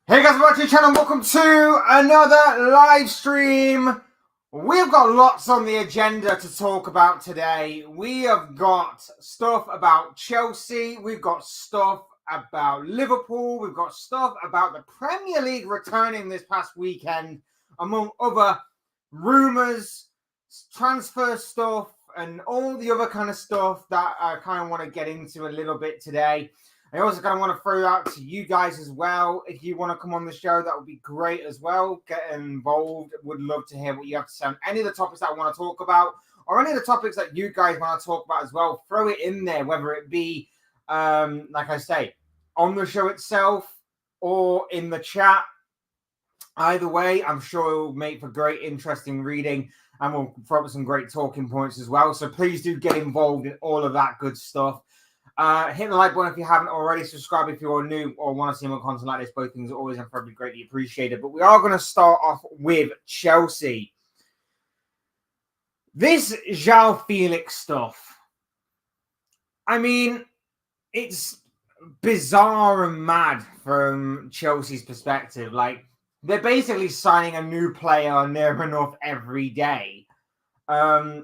Hey guys, welcome to the channel. Welcome to another live stream. We've got lots on the agenda to talk about today. We have got stuff about Chelsea. We've got stuff about Liverpool. We've got stuff about the Premier League returning this past weekend, among other rumours, transfer stuff, and all the other kind of stuff that I kind of want to get into a little bit today. I also kind of want to throw out to you guys as well. If you want to come on the show, that would be great as well. Get involved. Would love to hear what you have to say on any of the topics that I want to talk about, or any of the topics that you guys want to talk about as well. Throw it in there, whether it be, like I say, on the show itself or in the chat. Either way, I'm sure it will make for great, interesting reading, and we'll throw up some great talking points as well. So please do get involved in all of that good stuff. Hit the like button if you haven't already. Subscribe if you're new or want to see more content like this. Both things are always incredibly greatly appreciated. But we are going to start off with Chelsea. This Joao Felix stuff. I mean, it's bizarre and mad from Chelsea's perspective. Like, they're basically signing a new player near enough every day.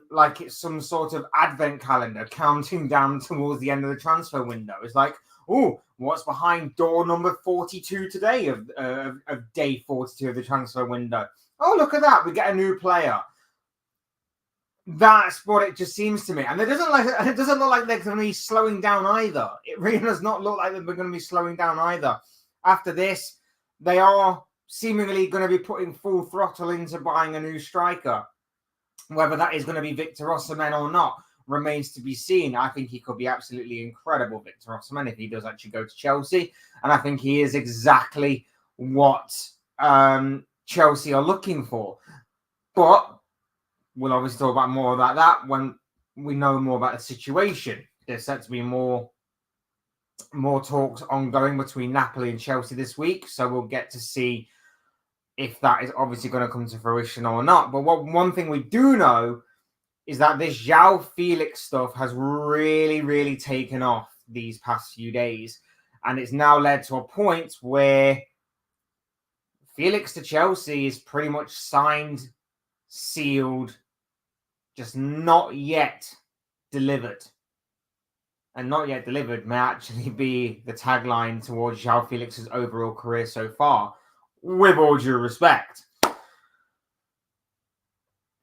Like it's some sort of advent calendar counting down towards the end of the transfer window. It's like, oh, what's behind door number 42 today of day 42 of the transfer window? Oh, look at that. We get a new player. That's what it just seems to me. And it doesn't look like they're going to be slowing down either. It really does not look like they're going to be slowing down either. After this, they are seemingly going to be putting full throttle into buying a new striker. Whether that is going to be Victor Osimhen or not remains to be seen. I think he could be absolutely incredible, Victor Osimhen, if he does actually go to Chelsea. And I think he is exactly what Chelsea are looking for. But we'll obviously talk about more about that when we know more about the situation. There's set to be more talks ongoing between Napoli and Chelsea this week. So we'll get to see if that is obviously going to come to fruition or not. But one thing we do know is that this Joao Felix stuff has really, really taken off these past few days. And it's now led to a point where Felix to Chelsea is pretty much signed, sealed, just not yet delivered. And not yet delivered may actually be the tagline towards Joao Felix's overall career so far. With all due respect.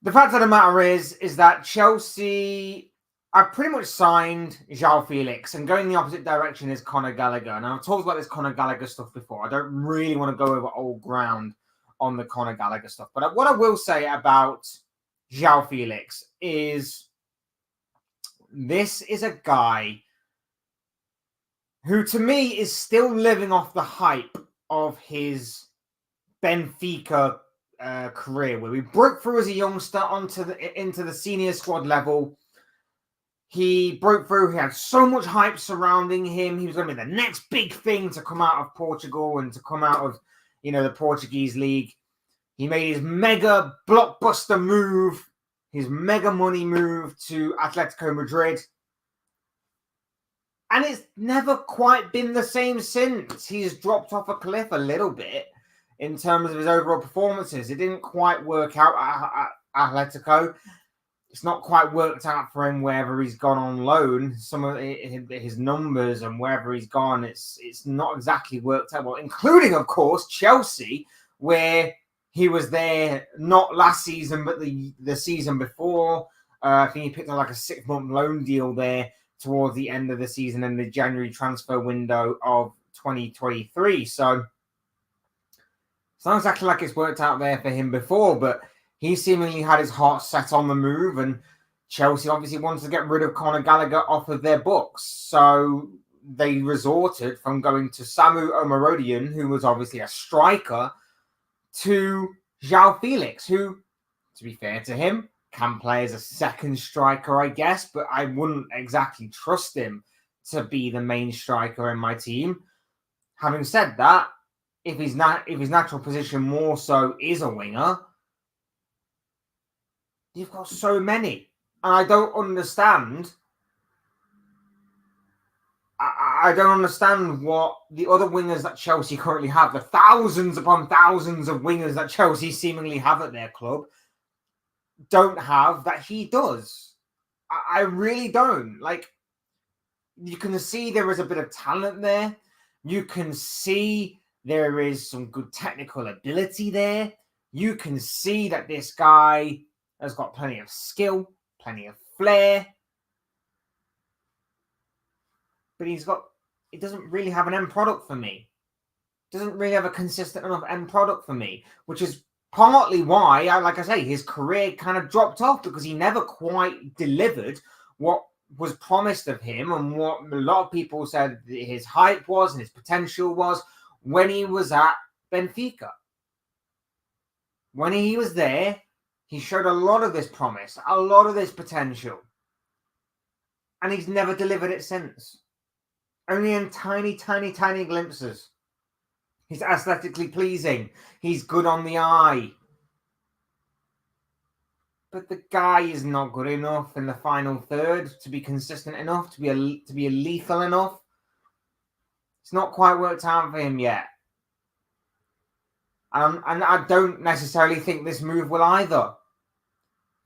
The fact of the matter is that Chelsea are pretty much signed Joao Felix, and going the opposite direction is Conor Gallagher. And I've talked about this Conor Gallagher stuff before. I don't really want to go over old ground on the Conor Gallagher stuff. But what I will say about Joao Felix is this is a guy who, to me, is still living off the hype of his Benfica career, where we broke through as a youngster into the senior squad level. He broke through. He had so much hype surrounding him. He was going to be the next big thing to come out of Portugal and to come out of, the Portuguese league. He made his mega blockbuster move, his mega money move to Atletico Madrid. And it's never quite been the same since. He's dropped off a cliff a little bit in terms of his overall performances. It didn't quite work out at Atletico. It's not quite worked out for him wherever he's gone on loan. Some of his numbers and wherever he's gone, it's not exactly worked out well, including, of course, Chelsea, where he was there not last season, but the season before. I think he picked up like a 6-month loan deal there towards the end of the season in the January transfer window of 2023. So it's not exactly like it's worked out there for him before, but he seemingly had his heart set on the move, and Chelsea obviously wanted to get rid of Conor Gallagher off of their books. So they resorted from going to Samu Omarodian, who was obviously a striker, to Joao Felix, who, to be fair to him, can play as a second striker, I guess, but I wouldn't exactly trust him to be the main striker in my team. Having said that, if his natural position more so is a winger, you've got so many. And I don't understand. I don't understand what the other wingers that Chelsea currently have, the thousands upon thousands of wingers that Chelsea seemingly have at their club, don't have that he does. I really don't. Like, you can see there is a bit of talent there. You can see there is some good technical ability there. You can see that this guy has got plenty of skill, plenty of flair. But it doesn't really have an end product for me. Doesn't really have a consistent enough end product for me, which is partly why, like I say, his career kind of dropped off, because he never quite delivered what was promised of him and what a lot of people said his hype was and his potential was when he was at Benfica. When he was there, he showed a lot of this promise, a lot of this potential. And he's never delivered it since. Only in tiny, tiny, tiny glimpses. He's aesthetically pleasing. He's good on the eye. But the guy is not good enough in the final third to be consistent enough, to be lethal enough. It's not quite worked out for him yet. And I don't necessarily think this move will either.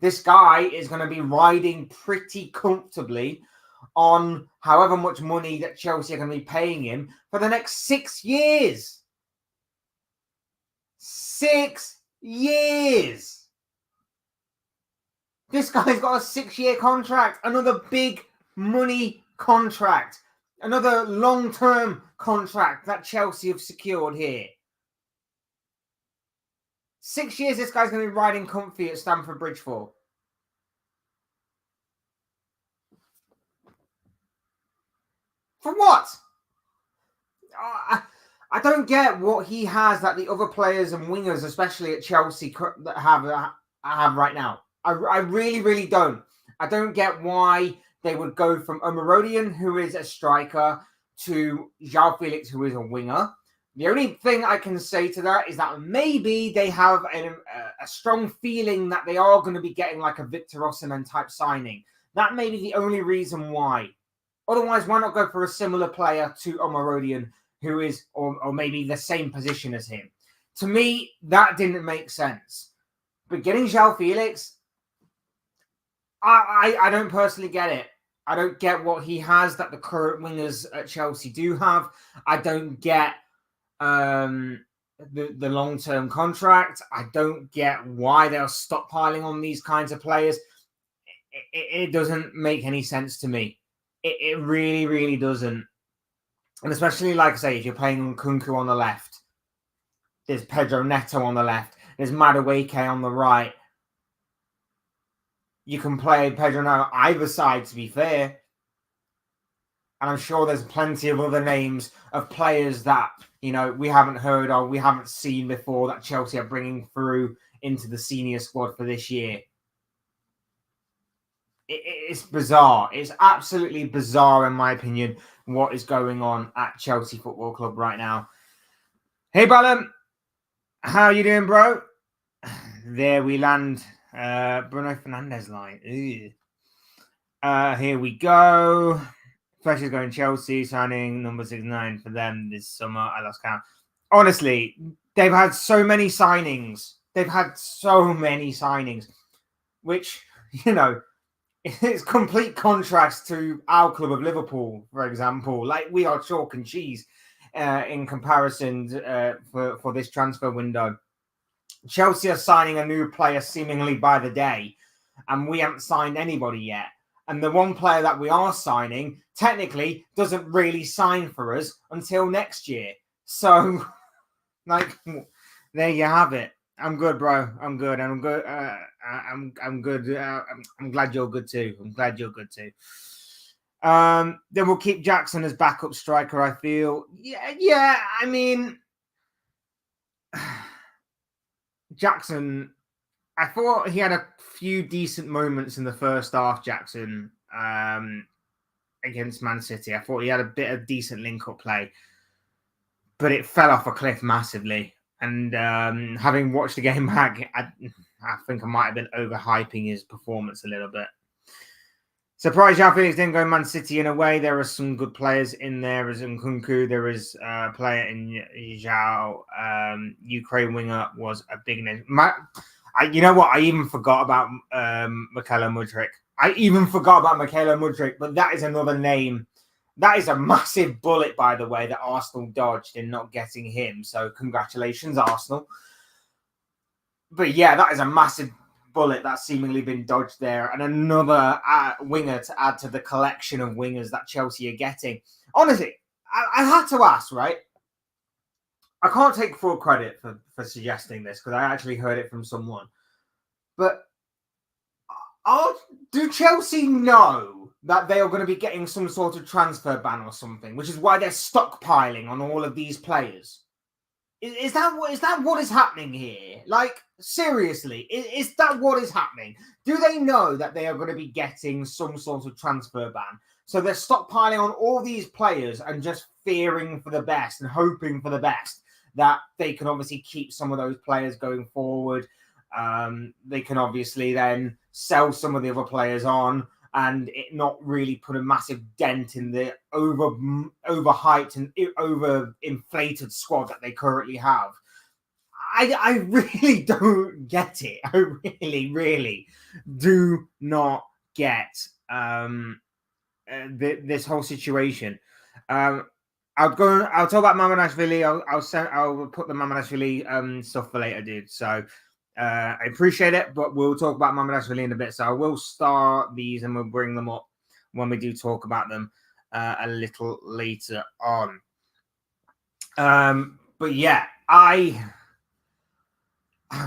This guy is going to be riding pretty comfortably on however much money that Chelsea are going to be paying him for the next 6 years. 6 years. This guy's got a 6-year contract, another big money contract, another long-term contract that Chelsea have secured here. 6 years this guy's going to be riding comfy at Stamford Bridge for. For what? I don't get what he has that the other players and wingers, especially at Chelsea, have right now. I really, really don't. I don't get why they would go from Omarodian, who is a striker, to Joao Felix, who is a winger. The only thing I can say to that is that maybe they have a strong feeling that they are going to be getting like a Victor Osimhen type signing. That may be the only reason why. Otherwise, why not go for a similar player to Omarodian, who is, or maybe the same position as him? To me, that didn't make sense. But getting Joao Felix, I don't personally get it. I don't get what he has that the current wingers at Chelsea do have. I don't get the long-term contract. I don't get why they're stockpiling on these kinds of players. It doesn't make any sense to me. It really, really doesn't. And especially, like I say, if you're playing Nkunku on the left, there's Pedro Neto on the left, there's Madueke on the right. You can play Pedro Neto either side, to be fair. And I'm sure there's plenty of other names of players that, you know, we haven't heard of, we haven't seen before that Chelsea are bringing through into the senior squad for this year. It's bizarre. It's absolutely bizarre, in my opinion, what is going on at Chelsea Football Club right now. Hey, Ballum. How you doing, bro? There we land. Bruno Fernandes line. Here we go. Flesh is going Chelsea, signing number 69 for them this summer. I lost count. Honestly, they've had so many signings. Which, you know, it's complete contrast to our club of Liverpool, for example. Like, we are chalk and cheese in comparison for this transfer window. Chelsea are signing a new player seemingly by the day, and we haven't signed anybody yet. And the one player that we are signing technically doesn't really sign for us until next year. So, like, there you have it. I'm good, bro. I'm good. I'm good. I'm good. I'm glad you're good too. Then we'll keep Jackson as backup striker, I feel. Yeah. I mean, Jackson, I thought he had a few decent moments in the first half, Jackson, against Man City. I thought he had a bit of decent link-up play, but it fell off a cliff massively. And having watched the game back, I think I might have been overhyping his performance a little bit. Surprised Joao Felix didn't go Man City in a way. There are some good players in there. There is Nkunku. There is a player in Joao. Ukraine winger was a big name. You know what? I even forgot about Mykhailo Mudryk. But that is another name. That is a massive bullet, by the way, that Arsenal dodged in not getting him. So congratulations, Arsenal. But yeah, that is a massive bullet that's seemingly been dodged there, and another winger to add to the collection of wingers that Chelsea are getting. Honestly, I had to ask, right? I can't take full credit for suggesting this because I actually heard it from someone. But do Chelsea know that they are going to be getting some sort of transfer ban or something, which is why they're stockpiling on all of these players? Is that what is happening here? Like, seriously, is that what is happening? Do they know that they are going to be getting some sort of transfer ban? So they're stockpiling on all these players and just fearing for the best and hoping for the best that they can obviously keep some of those players going forward. They can obviously then sell some of the other players on and it not really put a massive dent in the overhyped and over-inflated squad that they currently have. I really don't get it. I really, really do not get this whole situation. I'll talk about Mamardashvili. I'll put the Mamardashvili stuff for later, dude. So I appreciate it, but we'll talk about Mamardashvili in a bit. So I will start these and we'll bring them up when we do talk about them a little later on. But yeah, I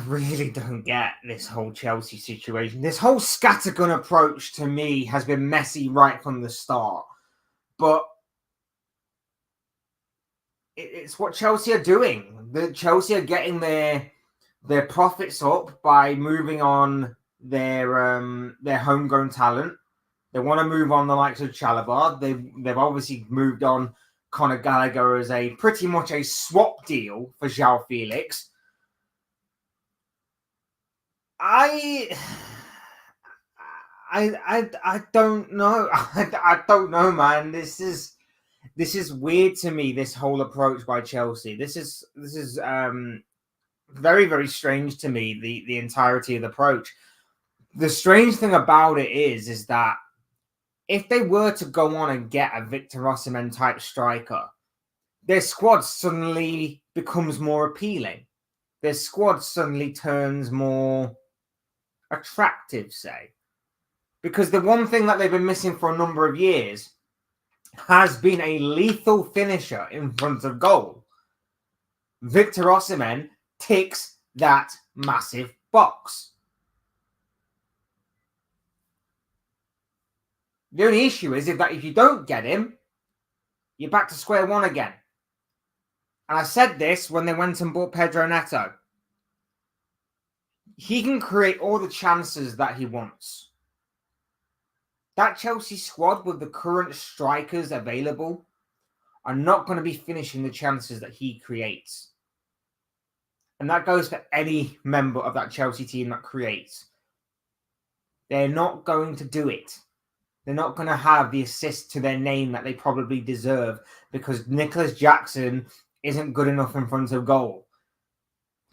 really don't get this whole Chelsea situation. This whole scattergun approach to me has been messy right from the start. But it's what Chelsea are doing. The Chelsea are getting their profits up by moving on their homegrown talent. They want to move on the likes of Chalobah. They've obviously moved on Conor Gallagher as a pretty much a swap deal for Joao Felix. I don't know. I don't know, man. This is weird to me. This whole approach by Chelsea. This is very, very strange to me. The entirety of the approach. The strange thing about it is that if they were to go on and get a Victor Osimhen type striker, their squad suddenly becomes more appealing. Their squad suddenly turns more attractive, say. Because the one thing that they've been missing for a number of years has been a lethal finisher in front of goal. Victor Osimhen ticks that massive box. The only issue is that if you don't get him, you're back to square one again. And I said this when they went and bought Pedro Neto. He can create all the chances that he wants. That Chelsea squad with the current strikers available are not going to be finishing the chances that he creates. And that goes for any member of that Chelsea team that creates. They're not going to do it. They're not going to have the assist to their name that they probably deserve because Nicholas Jackson isn't good enough in front of goal.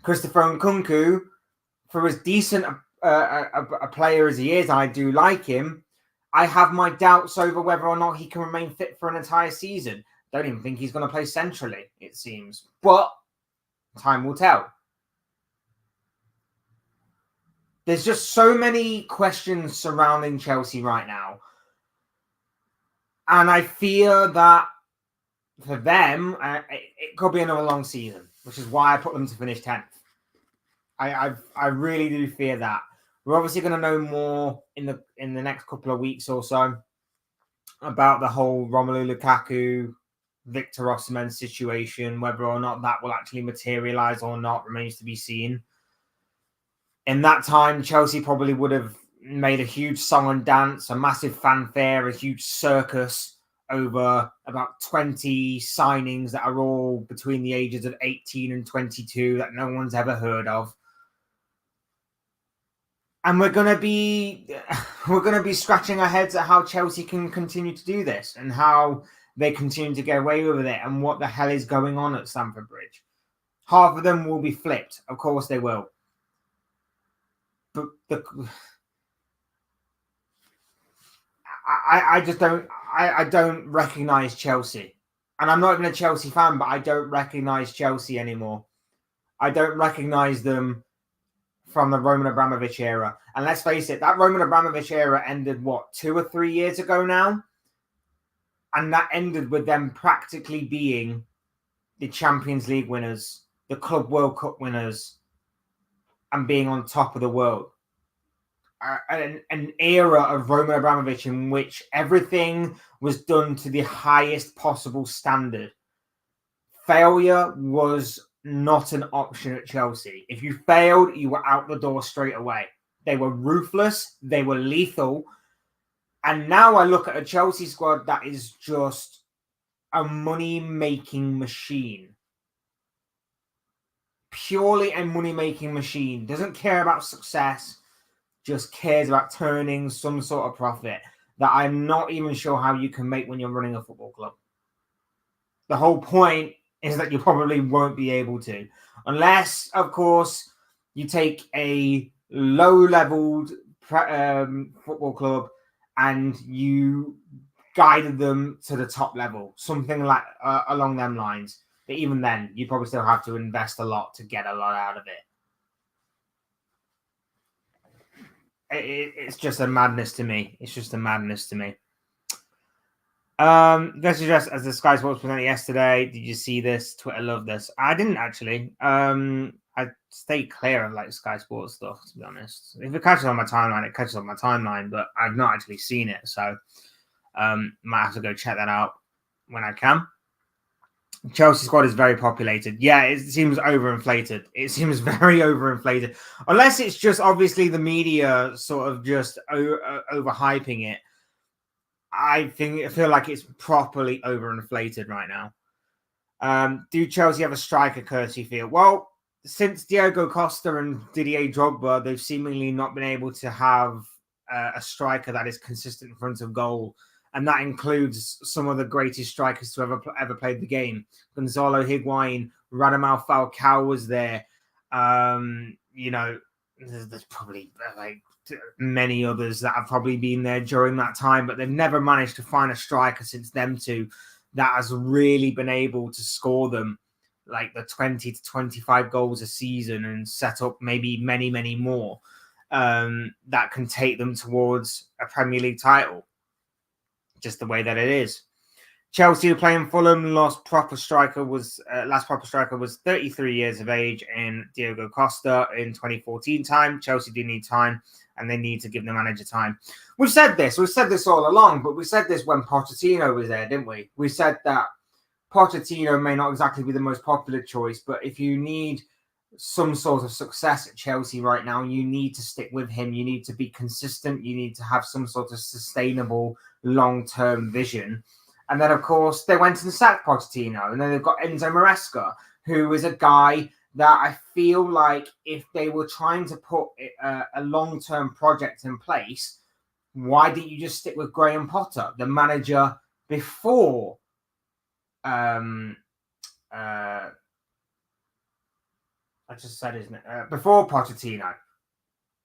Christopher Nkunku, for as decent a player as he is, I do like him. I have my doubts over whether or not he can remain fit for an entire season. Don't even think he's going to play centrally, it seems. But time will tell. There's just so many questions surrounding Chelsea right now. And I fear that for them, it could be another long season, which is why I put them to finish 10th. I really do fear that. We're obviously going to know more in the next couple of weeks or so about the whole Romelu Lukaku, Victor Osimhen situation. Whether or not that will actually materialise or not remains to be seen. In that time, Chelsea probably would have made a huge song and dance, a massive fanfare, a huge circus over about 20 signings that are all between the ages of 18 and 22 that no one's ever heard of. And we're gonna be scratching our heads at how Chelsea can continue to do this and how they continue to get away with it and what the hell is going on at Stamford Bridge. Half of them will be flipped, of course they will. But I just don't I don't recognise Chelsea. And I'm not even a Chelsea fan, but I don't recognise Chelsea anymore. I don't recognise them from the Roman Abramovich era. And let's face it, that Roman Abramovich era ended, 2 or 3 years ago now? And that ended with them practically being the Champions League winners, the Club World Cup winners, and being on top of the world. An era of Roman Abramovich in which everything was done to the highest possible standard. Failure was not an option at Chelsea. If you failed, you were out the door straight away. They were ruthless. They were lethal. And now I look at a Chelsea squad that is just a money-making machine. Purely a money-making machine. Doesn't care about success. Just cares about turning some sort of profit that I'm not even sure how you can make when you're running a football club. The whole point is that you probably won't be able to. Unless, of course, you take a low-leveled football club and you guided them to the top level. Something like along them lines. But even then, you probably still have to invest a lot to get a lot out of it. It's just a madness to me. It's just a madness to me. Let's address as the Sky Sports presented yesterday. Did you see this? Twitter loved this. I didn't actually. I stay clear of like Sky Sports stuff, to be honest. If it catches on my timeline, it catches on my timeline, but I've not actually seen it, so might have to go check that out when I can. Chelsea squad is very populated. Yeah, it seems overinflated. It seems very overinflated. Unless it's just obviously the media sort of just overhyping it. I feel like it's properly overinflated right now. Do Chelsea have a striker courtesy feel? Well, since Diego Costa and Didier Drogba, they've seemingly not been able to have a striker that is consistent in front of goal. And that includes some of the greatest strikers to ever played the game. Gonzalo Higuain, Radamel Falcao was there. There's probably like many others that have probably been there during that time, but they've never managed to find a striker since them two that has really been able to score them like the 20 to 25 goals a season and set up maybe many, many more that can take them towards a Premier League title. Just the way that it is. Chelsea are playing Fulham. Last proper striker was 33 years of age in Diego Costa in 2014 time. Chelsea do need time and they need to give the manager time. We've said this all along, but we said this when Pochettino was there, didn't we? We said that Pochettino may not exactly be the most popular choice, but if you need some sort of success at Chelsea right now, you need to stick with him. You need to be consistent. You need to have some sort of sustainable long-term vision. And then, of course, they went and sacked Pochettino. And then they've got Enzo Maresca, who is a guy that I feel like if they were trying to put a long-term project in place, why didn't you just stick with Graham Potter, the manager before before Pochettino?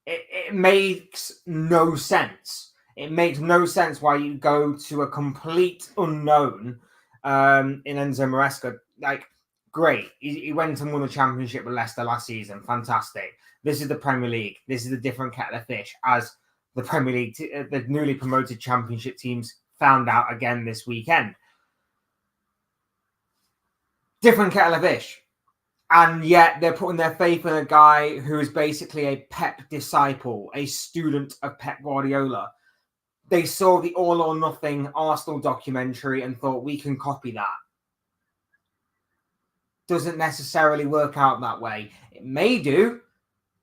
It makes no sense. It makes no sense why you go to a complete unknown in Enzo Maresca. Like, great. He went and won the championship with Leicester last season. Fantastic. This is the Premier League. This is a different kettle of fish, as the Premier League, the newly promoted championship teams found out again this weekend. Different kettle of fish. And yet they're putting their faith in a guy who is basically a Pep disciple, a student of Pep Guardiola. They saw the All or Nothing Arsenal documentary and thought, we can copy that. Doesn't necessarily work out that way. It may do,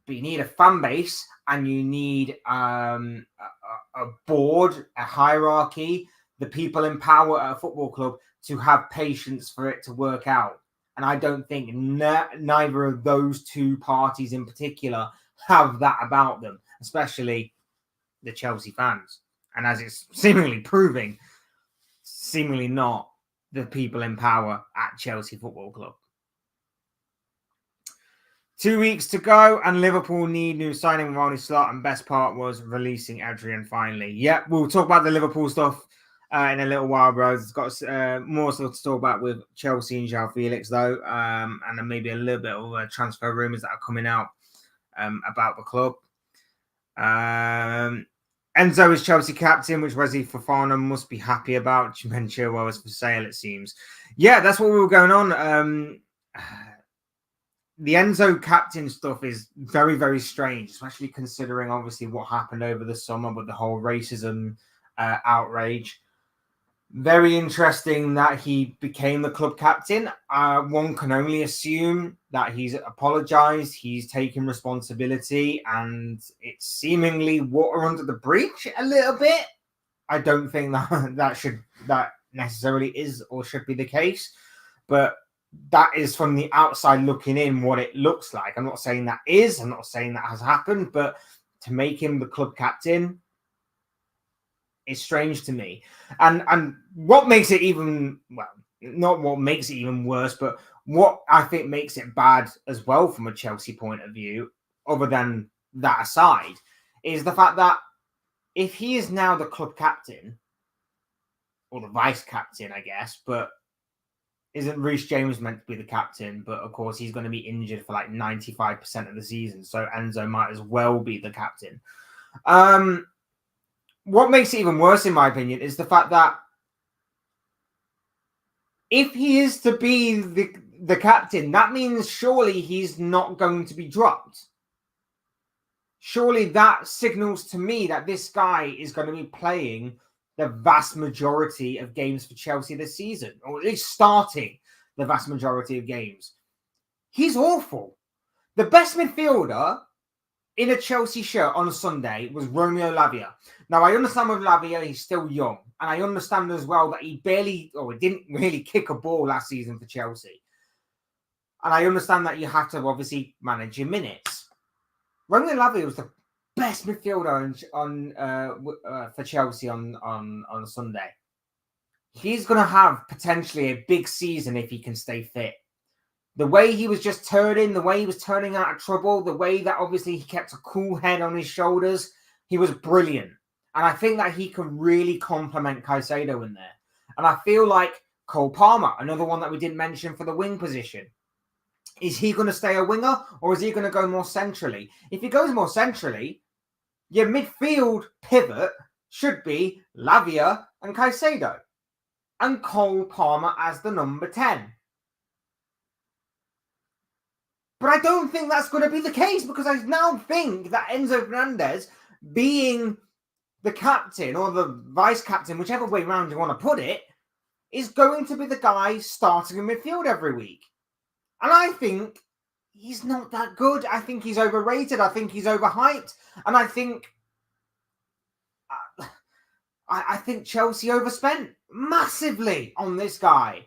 but you need a fan base and you need a board, a hierarchy, the people in power at a football club to have patience for it to work out. And I don't think neither of those two parties in particular have that about them. especially the Chelsea fans. And as it's seemingly proving, seemingly not the people in power at Chelsea Football Club. 2 weeks to go, and Liverpool need new signing with Arne Slot, and best part was releasing Adrian finally. Yeah, we'll talk about the Liverpool stuff in a little while, bro. It's got more stuff to talk about with Chelsea and Joao Felix, though, and then maybe a little bit of transfer rumours that are coming out about the club. Enzo is Chelsea captain, which Wesley Fofana must be happy about. Chilwell is for sale, it seems. Yeah, that's what we were going on. The Enzo captain stuff is very, very strange, especially considering obviously what happened over the summer with the whole racism outrage. Very interesting that he became the club captain. One can only assume that he's apologized, he's taken responsibility, and it's seemingly water under the bridge a little bit. I don't think that necessarily is or should be the case, but that is from the outside looking in what it looks like. I'm not saying that is, I'm not saying that has happened, but to make him the club captain is strange to me. And what makes it even, well, not what makes it even worse, but what I think makes it bad as well from a Chelsea point of view, other than that aside, is the fact that if he is now the club captain, or the vice captain, I guess, but isn't Reece James meant to be the captain? But of course, he's going to be injured for like 95% of the season. So Enzo might as well be the captain. What makes it even worse, in my opinion, is the fact that if he is to be the captain, that means surely he's not going to be dropped. Surely that signals to me that this guy is going to be playing the vast majority of games for Chelsea this season, or at least starting the vast majority of games. He's awful. The best midfielder in a Chelsea shirt on a Sunday was Romeo Lavia. Now, I understand with Lavia, he's still young, and I understand as well that he didn't really kick a ball last season for Chelsea. And I understand that you have to obviously manage your minutes. Romeo Lavia was the best midfielder for Chelsea on Sunday. He's going to have potentially a big season if he can stay fit. The way he was just turning, the way he was turning out of trouble, the way that obviously he kept a cool head on his shoulders, he was brilliant. And I think that he can really complement Caicedo in there. And I feel like Cole Palmer, another one that we didn't mention for the wing position. Is he going to stay a winger, or is he going to go more centrally? If he goes more centrally, your midfield pivot should be Lavia and Caicedo, and Cole Palmer as the number 10. But I don't think that's going to be the case, because I now think that Enzo Fernandez, being the captain or the vice captain, whichever way around you want to put it, is going to be the guy starting in midfield every week. And I think he's not that good. I think he's overrated. I think he's overhyped. And I think Chelsea overspent massively on this guy.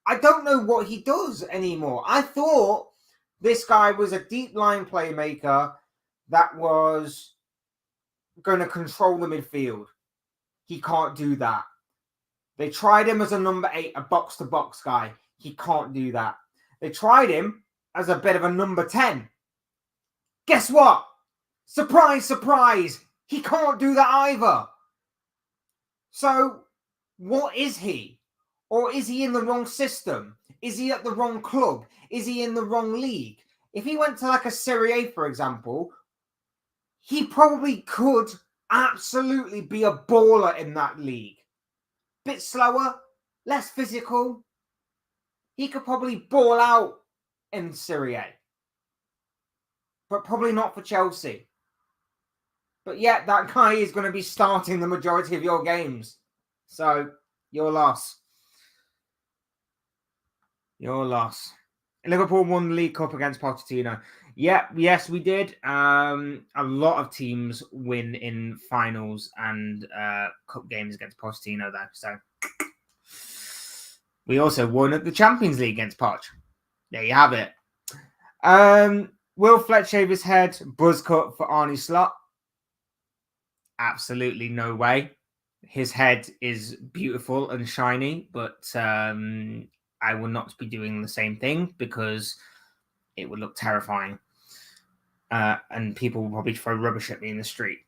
I don't know what he does anymore. I thought this guy was a deep line playmaker that was going to control the midfield. He can't do that. They tried him as a number 8, a box-to-box guy. He can't do that. They tried him as a bit of a number 10. Guess what? Surprise, surprise. He can't do that either. So, what is he? Or is he in the wrong system? Is he at the wrong club? Is he in the wrong league? If he went to like a Serie A, for example, he probably could absolutely be a baller in that league. Bit slower, less physical. He could probably ball out in Serie A. But probably not for Chelsea. But yet, that guy is going to be starting the majority of your games. So, your loss. Your loss. Liverpool won the League Cup against Pochettino. Yeah, yes, we did. A lot of teams win in finals and cup games against Pochettino there. So, we also won at the Champions League against Poch. There you have it. Will Fletch shave his head? Buzz cut for Arne Slot. absolutely no way. His head is beautiful and shiny, but I will not be doing the same thing because it would look terrifying. And people will probably throw rubbish at me in the street.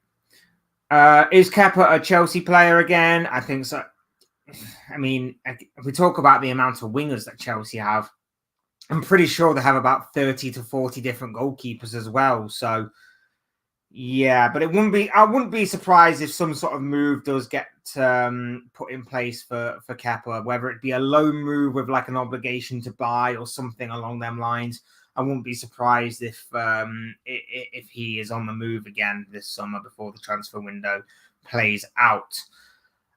Is Kepa a Chelsea player again? I think so. I mean, if we talk about the amount of wingers that Chelsea have, I'm pretty sure they have about 30 to 40 different goalkeepers as well. So, yeah, but I wouldn't be surprised if some sort of move does get put in place for Kepa, whether it be a loan move with like an obligation to buy or something along them lines. I wouldn't be surprised if he is on the move again this summer before the transfer window plays out.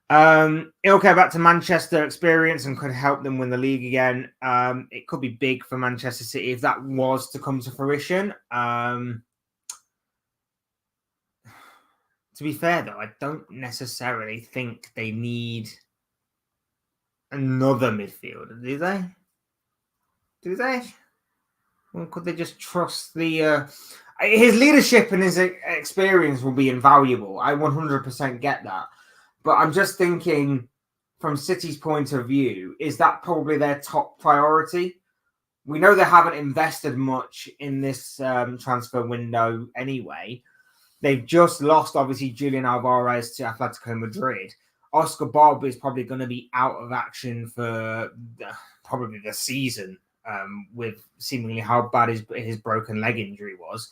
He'll go back to Manchester experience and could help them win the league again. It could be big for Manchester City if that was to come to fruition. To be fair, though, I don't necessarily think they need another midfielder, do they? Do they? Or could they just trust the... his leadership and his experience will be invaluable. I 100% get that. But I'm just thinking, from City's point of view, is that probably their top priority? We know they haven't invested much in this transfer window anyway. They've just lost, obviously, Julian Alvarez to Atletico Madrid. Oscar Bob is probably going to be out of action for probably the season, with seemingly how bad his broken leg injury was.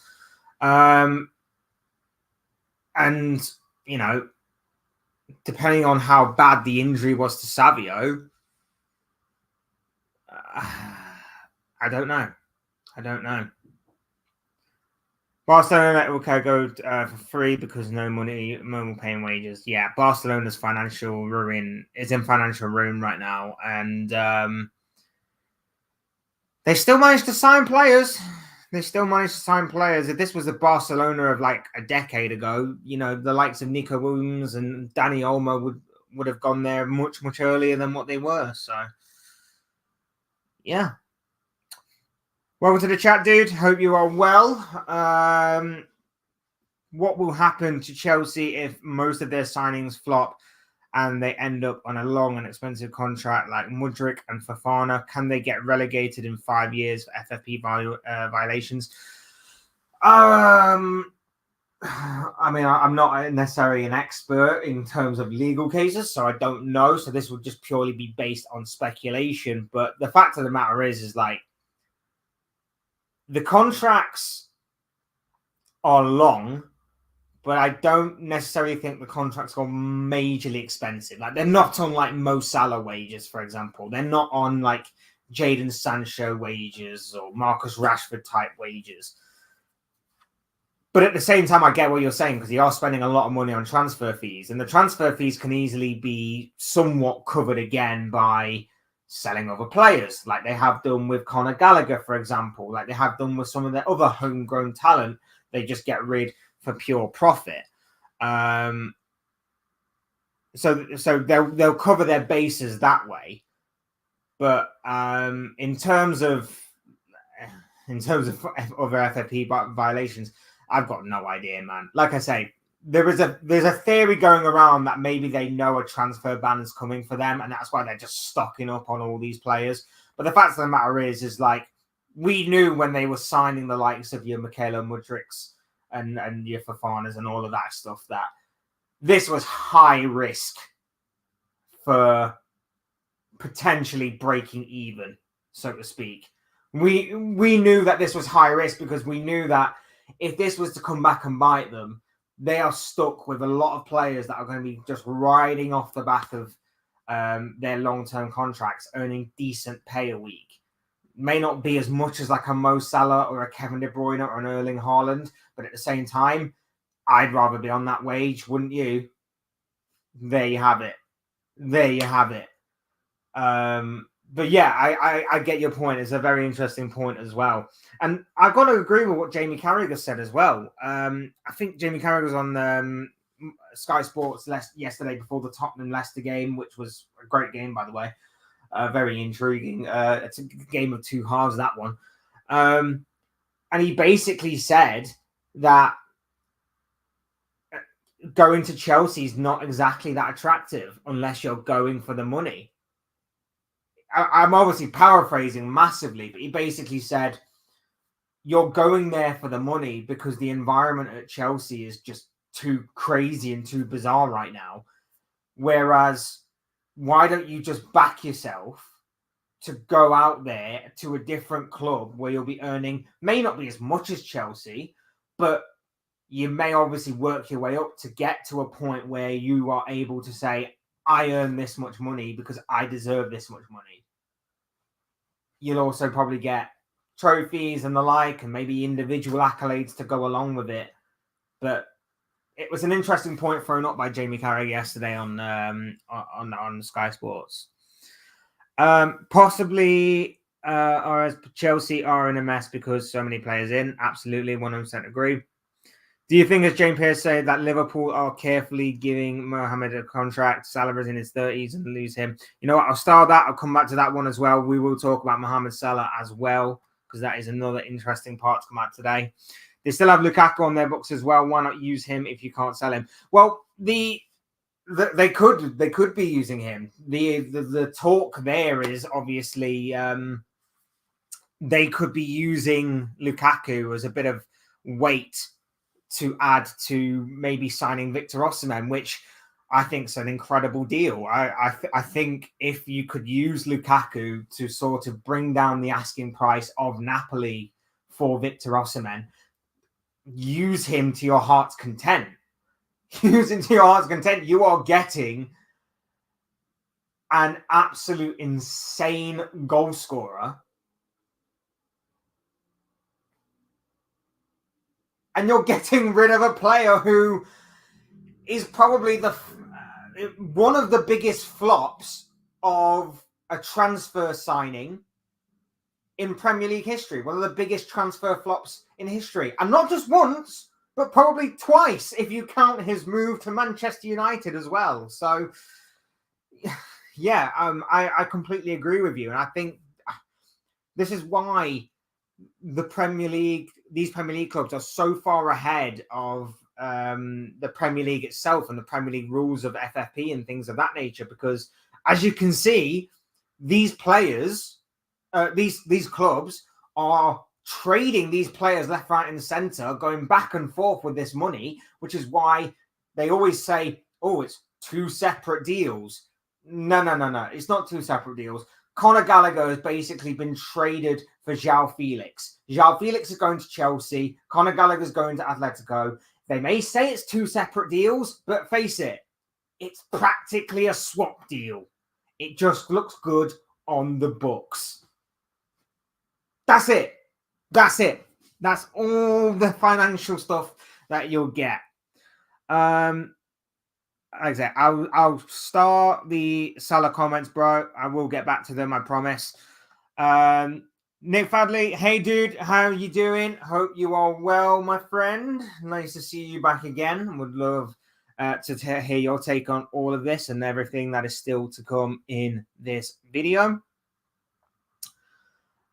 And, you know, depending on how bad the injury was to Savio, I don't know. Barcelona will go for free because no more paying wages. Yeah, Barcelona's financial ruin is in financial ruin right now, and they still managed to sign players. If this was the Barcelona of like a decade ago, you know, the likes of Nico Williams and Dani Olmo would have gone there much, much earlier than what they were. So, yeah. Welcome to the chat, dude. Hope you are well. What will happen to Chelsea if most of their signings flop and they end up on a long and expensive contract like Mudryk and Fofana? Can they get relegated in 5 years for FFP violations? I mean, I'm not necessarily an expert in terms of legal cases, so I don't know. So this would just purely be based on speculation. But the fact of the matter is like, the contracts are long, but I don't necessarily think the contracts are majorly expensive. Like, they're not on like Mo Salah wages, for example. They're not on like Jadon Sancho wages or Marcus Rashford type wages. But at the same time, I get what you're saying, because you are spending a lot of money on transfer fees, and the transfer fees can easily be somewhat covered again by selling other players, like they have done with Conor Gallagher, for example, like they have done with some of their other homegrown talent. They just get rid for pure profit. So they'll cover their bases that way. But in terms of other FFP violations, I've got no idea, man. Like I say, there's a theory going around that maybe they know a transfer ban is coming for them, and that's why they're just stocking up on all these players. But the fact of the matter is like, we knew when they were signing the likes of your Mykhailo Mudryks and your Fofanas and all of that stuff, that this was high risk for potentially breaking even, so to speak. We knew that this was high risk because we knew that if this was to come back and bite them, they are stuck with a lot of players that are going to be just riding off the back of their long-term contracts, earning decent pay a week. May not be as much as like a Mo Salah or a Kevin De Bruyne or an Erling Haaland, but at the same time, I'd rather be on that wage, wouldn't you? There you have it. But yeah, I get your point. It's a very interesting point as well. And I've got to agree with what Jamie Carragher said as well. I think Jamie Carragher was on Sky Sports yesterday before the Tottenham-Leicester game, which was a great game, by the way. Very intriguing. It's a game of two halves, that one. And he basically said that going to Chelsea is not exactly that attractive unless you're going for the money. I'm obviously paraphrasing massively, but he basically said, you're going there for the money because the environment at Chelsea is just too crazy and too bizarre right now. Whereas, why don't you just back yourself to go out there to a different club where you'll be earning, may not be as much as Chelsea, but you may obviously work your way up to get to a point where you are able to say, I earn this much money because I deserve this much money. You'll also probably get trophies and the like, and maybe individual accolades to go along with it. But it was an interesting point thrown up by Jamie Carragher yesterday on Sky Sports. Possibly, or as Chelsea are in a mess because so many players in. Absolutely, 100% agree. Do you think, as James Pearce said, that Liverpool are carefully giving Mohamed a contract? Salah's in his 30s and lose him. You know what? I'll start that. I'll come back to that one as well. We will talk about Mohamed Salah as well, because that is another interesting part to come out today. They still have Lukaku on their books as well. Why not use him if you can't sell him? Well, they could be using him. The talk there is obviously they could be using Lukaku as a bit of weight to add to maybe signing Victor Osimhen, which I think is an incredible deal. I think if you could use Lukaku to sort of bring down the asking price of Napoli for Victor Osimhen, use him to your heart's content. Use him to your heart's content. You are getting an absolute insane goal scorer. And you're getting rid of a player who is probably one of the biggest flops of a transfer signing in Premier League history. One of the biggest transfer flops in history. And not just once, but probably twice if you count his move to Manchester United as well. So, yeah, I completely agree with you. And I think this is why the Premier League, these Premier League clubs are so far ahead of the Premier League itself and the Premier League rules of FFP and things of that nature. Because as you can see, these players, these clubs are trading these players left, right, and centre, going back and forth with this money, which is why they always say, oh, it's two separate deals. No. It's not two separate deals. Conor Gallagher has basically been traded for Joao Felix. Joao Felix is going to Chelsea. Conor Gallagher is going to Atletico. They may say it's two separate deals, but face it, it's practically a swap deal. It just looks good on the books. That's it. That's all the financial stuff that you'll get. Like I said, I'll start the Salah comments, bro. I will get back to them, I promise. Nick Fadley, hey dude, how are you doing? Hope you are well, my friend. Nice to see you back again. Would love to hear your take on all of this and everything that is still to come in this video.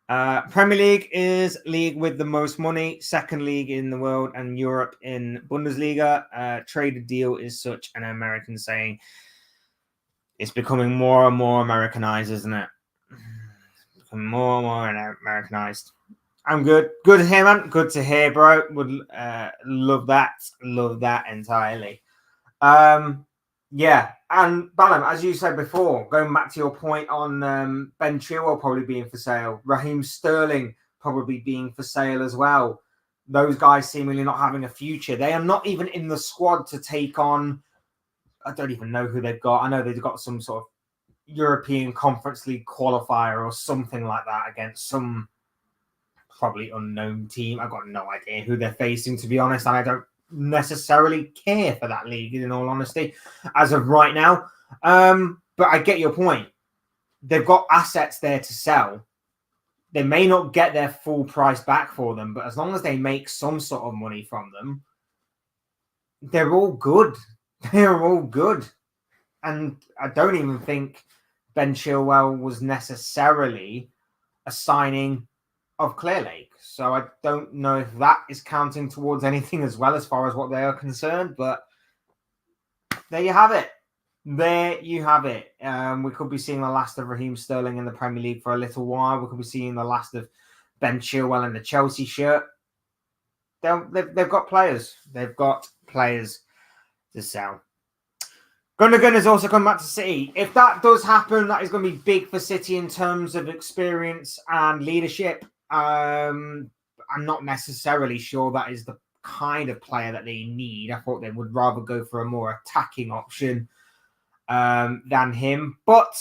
Premier League is league with the most money, second league in the world, and Europe in Bundesliga. Traded deal is such an American saying. It's becoming more and more Americanized, isn't it? It's becoming more and more Americanized. I'm good. Good to hear, man. Good to hear, bro. Would love that. Love that entirely. Yeah, and Balam, as you said before, going back to your point on Ben Chilwell probably being for sale, Raheem Sterling probably being for sale as well. Those guys seemingly not having a future. They are not even in the squad to take on, I don't even know who they've got. I know they've got some sort of European Conference League qualifier or something like that against some probably unknown team. I've got no idea who they're facing, to be honest, and I don't necessarily care for that league, in all honesty, as of right now. But I get your point. They've got assets there to sell. They may not get their full price back for them, but as long as they make some sort of money from them, they're all good. They're all good. And I don't even think Ben Chilwell was necessarily a signing of Clear Lake. So I don't know if that is counting towards anything as well as far as what they are concerned. But there you have it. There you have it. We could be seeing the last of Raheem Sterling in the Premier League for a little while. We could be seeing the last of Ben Chilwell in the Chelsea shirt. They've got players. They've got players to sell. Gundogan has also come back to City. If that does happen, that is going to be big for City in terms of experience and leadership. I'm not necessarily sure that is the kind of player that they need. I thought they would rather go for a more attacking option than him. But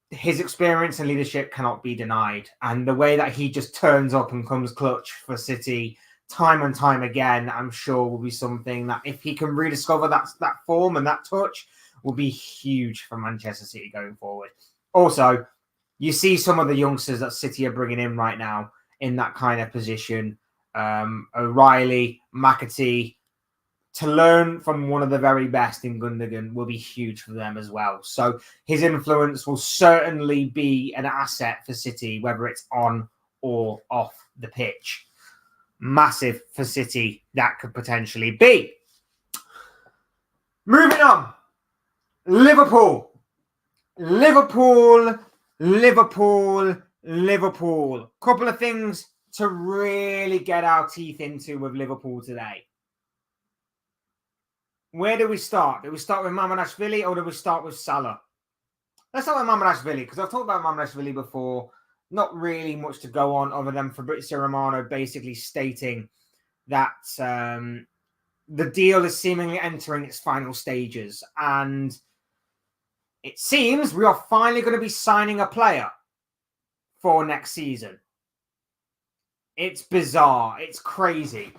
his experience and leadership cannot be denied. And the way that he just turns up and comes clutch for City time and time again, I'm sure will be something that if he can rediscover that form and that touch, will be huge for Manchester City going forward. Also, you see some of the youngsters that City are bringing in right now in that kind of position. O'Reilly, McAtee, to learn from one of the very best in Gundogan will be huge for them as well. So his influence will certainly be an asset for City, whether it's on or off the pitch. Massive for City that could potentially be. Moving on. Liverpool. Couple of things to really get our teeth into with Liverpool today. Where do we start? Do we start with Mamardashvili or do we start with Salah? Let's start with Mamardashvili because I've talked about Mamardashvili before. Not really much to go on other than Fabrizio Romano basically stating that the deal is seemingly entering its final stages. And it seems we are finally going to be signing a player for next season. It's bizarre. It's crazy.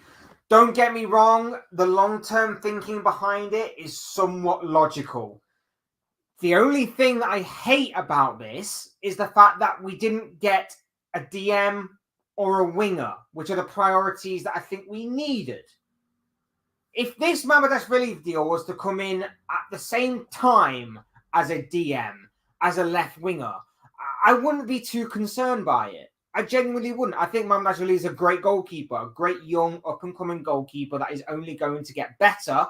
Don't get me wrong. The long-term thinking behind it is somewhat logical. The only thing that I hate about this is the fact that we didn't get a DM or a winger, which are the priorities that I think we needed. If this Mamardashvili deal was to come in at the same time as a DM, as a left winger, I wouldn't be too concerned by it. I genuinely wouldn't. I think Mamardashvili is a great goalkeeper, a great young up-and-coming goalkeeper that is only going to get better.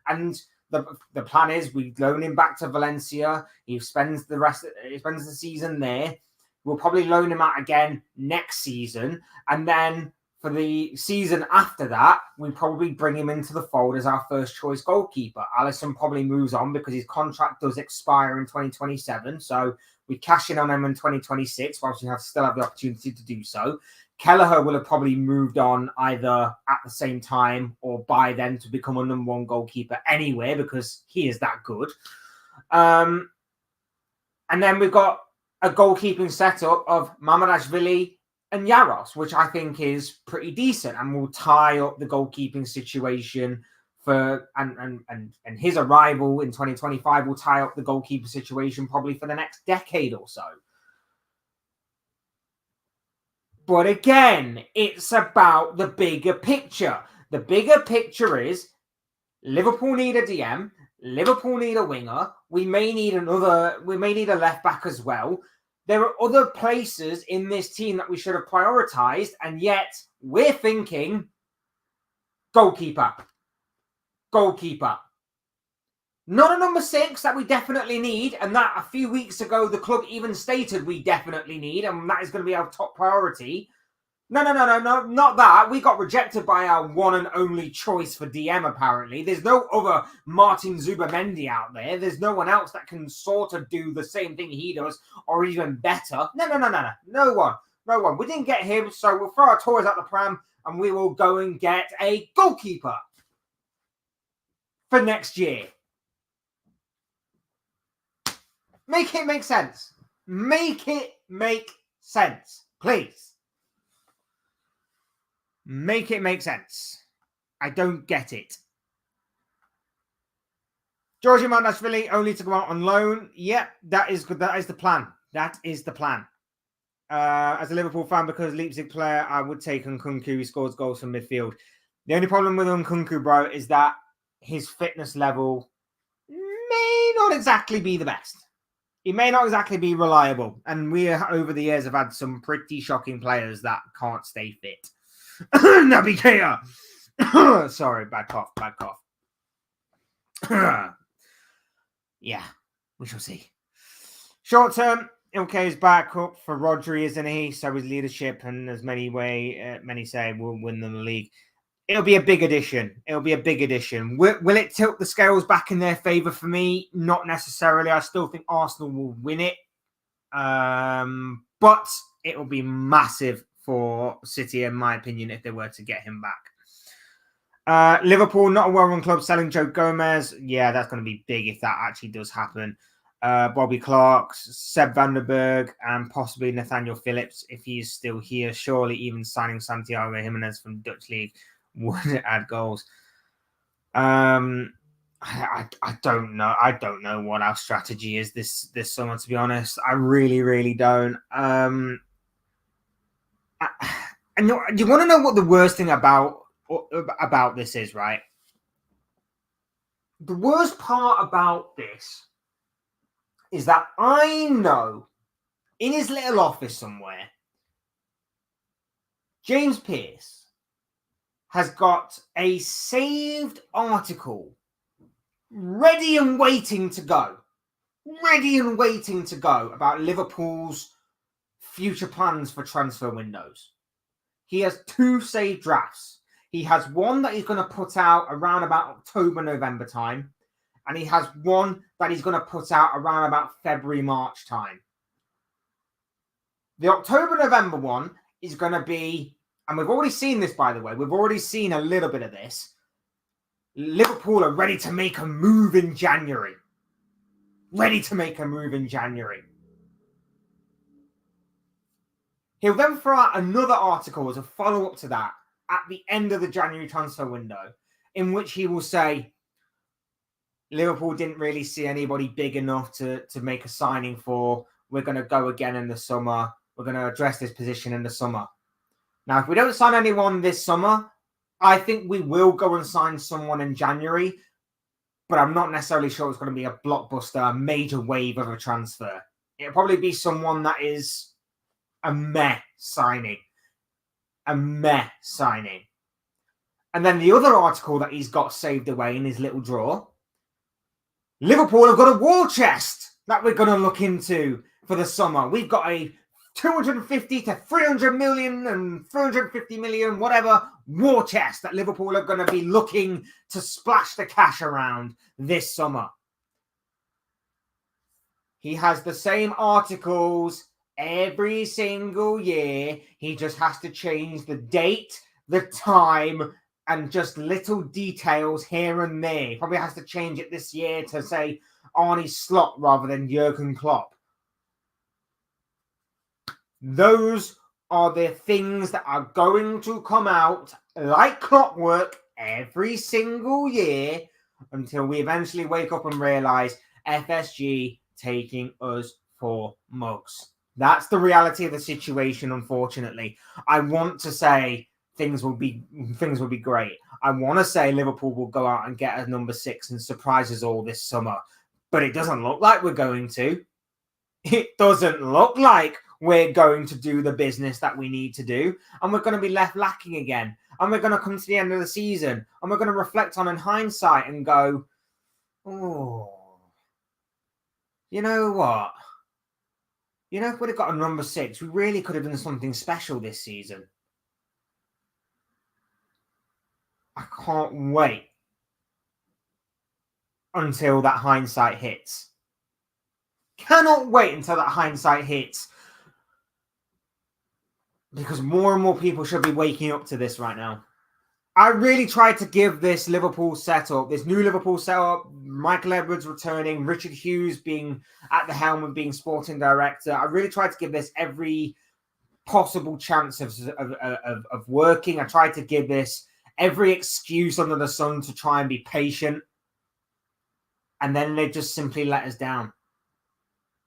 And the plan is we loan him back to Valencia. He spends the season there. We'll probably loan him out again next season. And then for the season after that, we probably bring him into the fold as our first choice goalkeeper. Alisson probably moves on because his contract does expire in 2027. So we cash in on him in 2026, whilst we still have the opportunity to do so. Kelleher will have probably moved on either at the same time or by then to become a number one goalkeeper anyway, because he is that good. And then we've got a goalkeeping setup of Mamardashvili and Yaros, which I think is pretty decent and will tie up the goalkeeping situation for and his arrival in 2025 will tie up the goalkeeper situation probably for the next decade or so. But again, it's about the bigger picture. The bigger picture is Liverpool need a DM. Liverpool need a winger. We may need a left back as well. There are other places in this team that we should have prioritized, and yet we're thinking goalkeeper. Not a number 6 that we definitely need, and that a few weeks ago the club even stated we definitely need, and that is going to be our top priority. No, not that. We got rejected by our one and only choice for DM, apparently. There's no other Martin Zubamendi out there. There's no one else that can sort of do the same thing he does, or even better. No one. We didn't get him, so we'll throw our toys out the pram, and we will go and get a goalkeeper for next year. Make it make sense. Make it make sense, please. Make it make sense. I don't get it. Giorgi Mamardashvili only to go out on loan. Yep, that is good. That is the plan. As a Liverpool fan, because Leipzig player, I would take Nkunku. He scores goals from midfield. The only problem with Nkunku, bro, is that his fitness level may not exactly be the best. He may not exactly be reliable. And we, over the years, have had some pretty shocking players that can't stay fit. Naby Keita. Sorry, bad cough. Yeah, we shall see. Short term, Ilkay is back up for Rodri, isn't he? So his leadership, and as many say, will win them the league. It'll be a big addition. Will it tilt the scales back in their favour for me? Not necessarily. I still think Arsenal will win it. But it will be massive for City, in my opinion, if they were to get him back. Liverpool, not a well-run club, selling Joe Gomez. Yeah, that's going to be big if that actually does happen. Bobby Clark, Seb Vandenberg, and possibly Nathaniel Phillips, if he is still here. Surely even signing Santiago Jimenez from Dutch League would add goals. I don't know. I don't know what our strategy is this summer, to be honest. I really don't. And you want to know what the worst thing about this is, right? The worst part about this is that I know in his little office somewhere, James Pearce has got a saved article ready and waiting to go about Liverpool's future plans for transfer windows. He has 2 saved drafts. He has one that he's going to put out around about October, November time. And he has one that he's going to put out around about February, March time. The October, November one is going to be, and we've already seen this, by the way. We've already seen a little bit of this. Liverpool are ready to make a move in January. He'll then throw out another article as a follow-up to that at the end of the January transfer window, in which he will say, Liverpool didn't really see anybody big enough to make a signing for. We're going to go again in the summer. We're going to address this position in the summer. Now, if we don't sign anyone this summer, I think we will go and sign someone in January, but I'm not necessarily sure it's going to be a blockbuster, a major wave of a transfer. It'll probably be someone that is a meh signing. And then the other article that he's got saved away in his little drawer, Liverpool have got a war chest that we're going to look into for the summer. We've got a 250 to 300 million and 350 million, whatever, war chest that Liverpool are going to be looking to splash the cash around this summer. He has the same articles every single year. He just has to change the date, the time, and just little details here and there. He probably has to change it this year to say Arne Slot rather than Jurgen Klopp. Those are the things that are going to come out like clockwork every single year until we eventually wake up and realize FSG taking us for mugs. That's the reality of the situation, unfortunately. I want to say things will be great. I want to say Liverpool will go out and get a number 6 and surprise us all this summer. But it doesn't look like we're going to. It doesn't look like we're going to do the business that we need to do. And we're going to be left lacking again. And we're going to come to the end of the season. And we're going to reflect on in hindsight and go, oh, you know what? You know, if we'd have got a number 6, we really could have done something special this season. I can't wait until that hindsight hits. Cannot wait until that hindsight hits. Because more and more people should be waking up to this right now. I really tried to give this Liverpool setup, this new Liverpool setup, Michael Edwards returning, Richard Hughes being at the helm and being sporting director. I really tried to give this every possible chance of working. I tried to give this every excuse under the sun to try and be patient. And then they just simply let us down.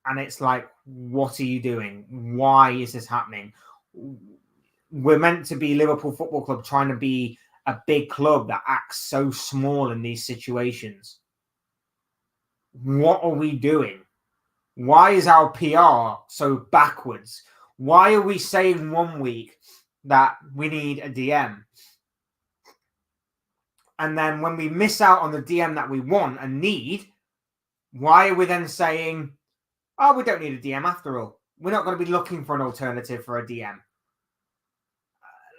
And it's like, what are you doing? Why is this happening? We're meant to be Liverpool Football Club, trying to be a big club that acts so small in these situations. What are we doing? Why is our PR so backwards? Why are we saying one week that we need a DM? And then when we miss out on the DM that we want and need, why are we then saying, oh, we don't need a DM after all? We're not going to be looking for an alternative for a DM.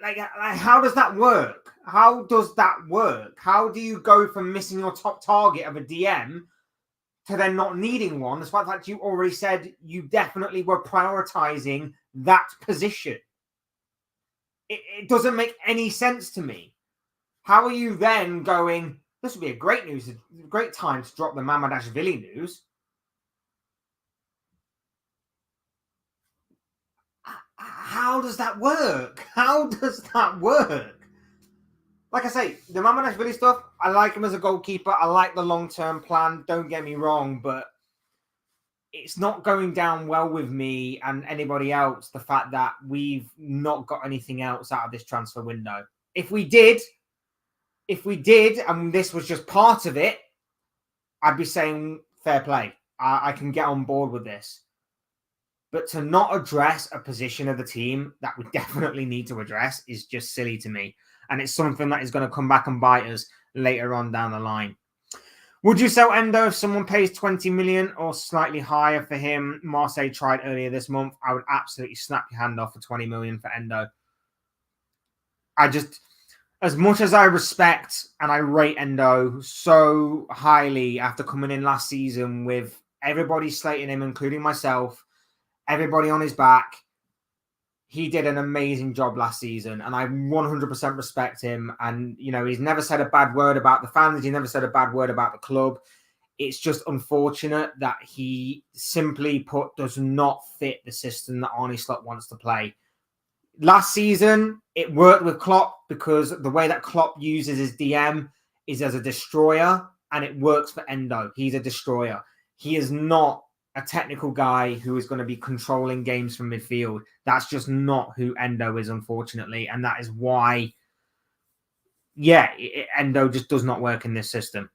Like, how does that work? How does that work? How do you go from missing your top target of a DM to then not needing one, despite the fact you already said you definitely were prioritizing that position? It doesn't make any sense to me. How are you then going, this would be a great time to drop the Mamardashvili news? How does that work? How does that work? Like I say, the Mamardashvili stuff, I like him as a goalkeeper. I like the long-term plan. Don't get me wrong, but it's not going down well with me and anybody else, the fact that we've not got anything else out of this transfer window. If we did, and this was just part of it, I'd be saying fair play. I can get on board with this. But to not address a position of the team that we definitely need to address is just silly to me. And it's something that is going to come back and bite us later on down the line. Would you sell Endo if someone pays 20 million or slightly higher for him? Marseille tried earlier this month. I would absolutely snap your hand off for 20 million for Endo. As much as I respect and I rate Endo so highly after coming in last season with everybody slating him, including myself, everybody on his back, he did an amazing job last season, and I 100% respect him. And, he's never said a bad word about the fans. He never said a bad word about the club. It's just unfortunate that he simply put does not fit the system that Arne Slot wants to play. Last season, it worked with Klopp because the way that Klopp uses his DM is as a destroyer, and it works for Endo. He's a destroyer. He is not a technical guy who is going to be controlling games from midfield. That's just not who Endo is, unfortunately. And that is why, Endo just does not work in this system.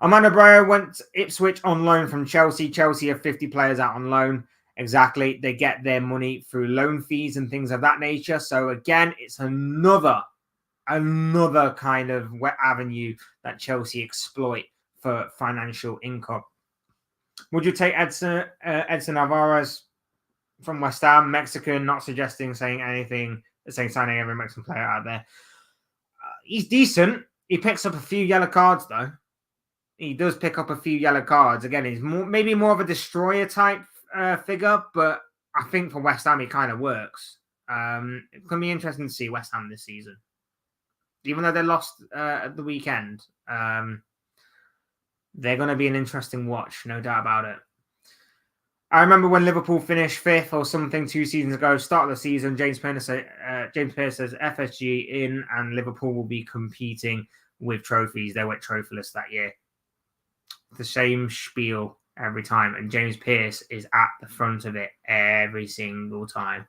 Armando Broja went Ipswich on loan from Chelsea. Chelsea have 50 players out on loan. Exactly. They get their money through loan fees and things of that nature. So again, it's another kind of avenue that Chelsea exploit for financial income. Would you take Edson Alvarez from West Ham? Mexican, not suggesting saying signing every Mexican player out there. He's decent. He picks up a few yellow cards, though. He does pick up a few yellow cards. Again, he's maybe more of a destroyer type figure, but I think for West Ham, he kind of works. It's going to be interesting to see West Ham this season. Even though they lost at the weekend, they're going to be an interesting watch, no doubt about it. I remember when Liverpool finished 5th or something 2 seasons ago, start of the season, James Pierce says FSG in and Liverpool will be competing with trophies. They went trophyless that year. The same spiel every time, and James Pierce is at the front of it every single time.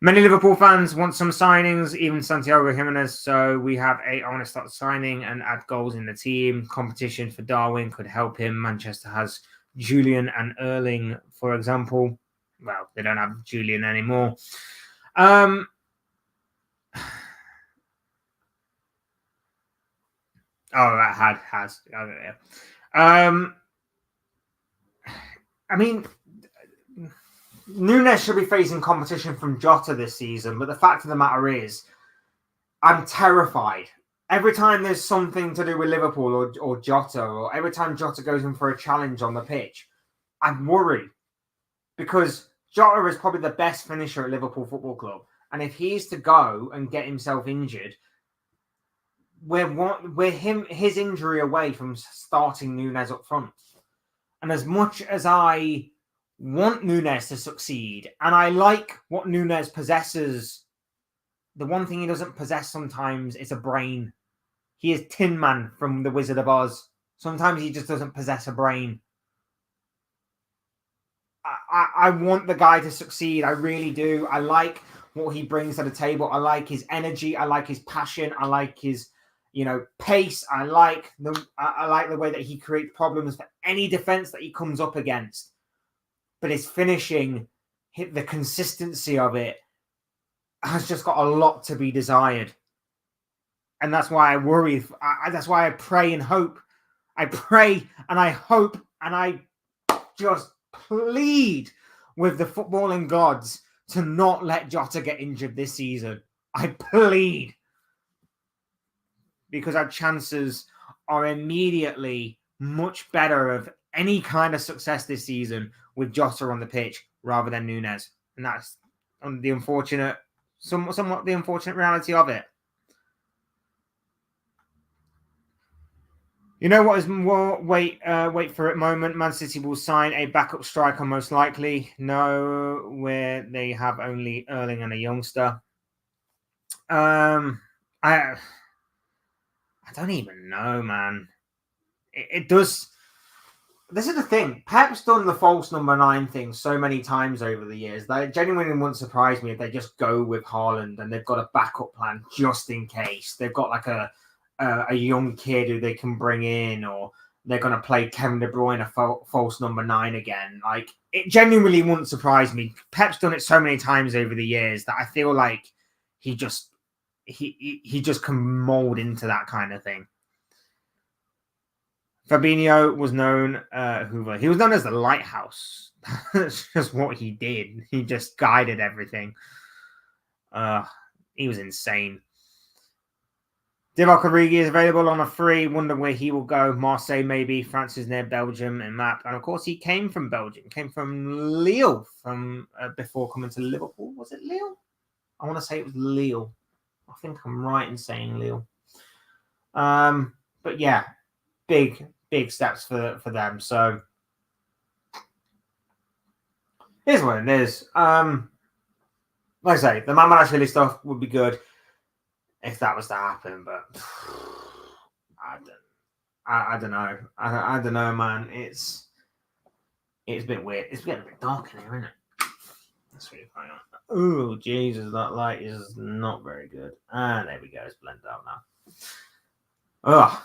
Many Liverpool fans want some signings, even Santiago Jimenez. So we have I want to start signing and add goals in the team. Competition for Darwin could help him. Manchester has Julian and Erling, for example. Well, they don't have Julian anymore. Oh, that has. I mean, Núñez should be facing competition from Jota this season, but the fact of the matter is, I'm terrified. Every time there's something to do with Liverpool or Jota, or every time Jota goes in for a challenge on the pitch, I'm worried. Because Jota is probably the best finisher at Liverpool Football Club. And if he's to go and get himself injured, we're his injury away from starting Núñez up front. And as much as I want Núñez to succeed, and I like what Núñez possesses, the one thing he doesn't possess sometimes is a brain. He is Tin Man from The Wizard of Oz. Sometimes he just doesn't possess a brain. I want the guy to succeed. I really do. I like what he brings to the table. I like his energy. I like his passion. I like his, pace. I like the way that he creates problems for any defense that he comes up against. But his finishing, the consistency of it, has just got a lot to be desired. And that's why I worry. That's why I pray and hope. I pray and I hope and I just plead with the footballing gods to not let Jota get injured this season. I plead. Because our chances are immediately much better of any kind of success this season with Jota on the pitch rather than Nunez. And that's the unfortunate, somewhat the unfortunate reality of it. You know what is more wait for it moment? Man City will sign a backup striker most likely. No, where they have only Erling and a youngster. I don't even know, man. It does. This is the thing. Pep's done the false number 9 thing so many times over the years that it genuinely wouldn't surprise me if they just go with Haaland and they've got a backup plan just in case. They've got like a young kid who they can bring in, or they're going to play Kevin De Bruyne a false number 9 again. Like, it genuinely wouldn't surprise me. Pep's done it so many times over the years that I feel like he just can mold into that kind of thing. Fabinho was known, he was known as the lighthouse. That's just what he did. He just guided everything. He was insane. Divock Origi is available on a free. Wonder where he will go. Marseille, maybe. France is near Belgium and map. And of course, he came from Belgium. Came from Lille from before coming to Liverpool. Was it Lille? I want to say it was Lille. I think I'm right in saying Lille. But yeah, big steps for them. So here's what it is. Like I say, the Mamardashvili stuff would be good if that was to happen, but I don't know. I don't know, man. It's a bit weird. It's getting a bit dark in here, isn't it? That's really funny. Oh, Jesus, that light is not very good. And there we go. It's blended out now.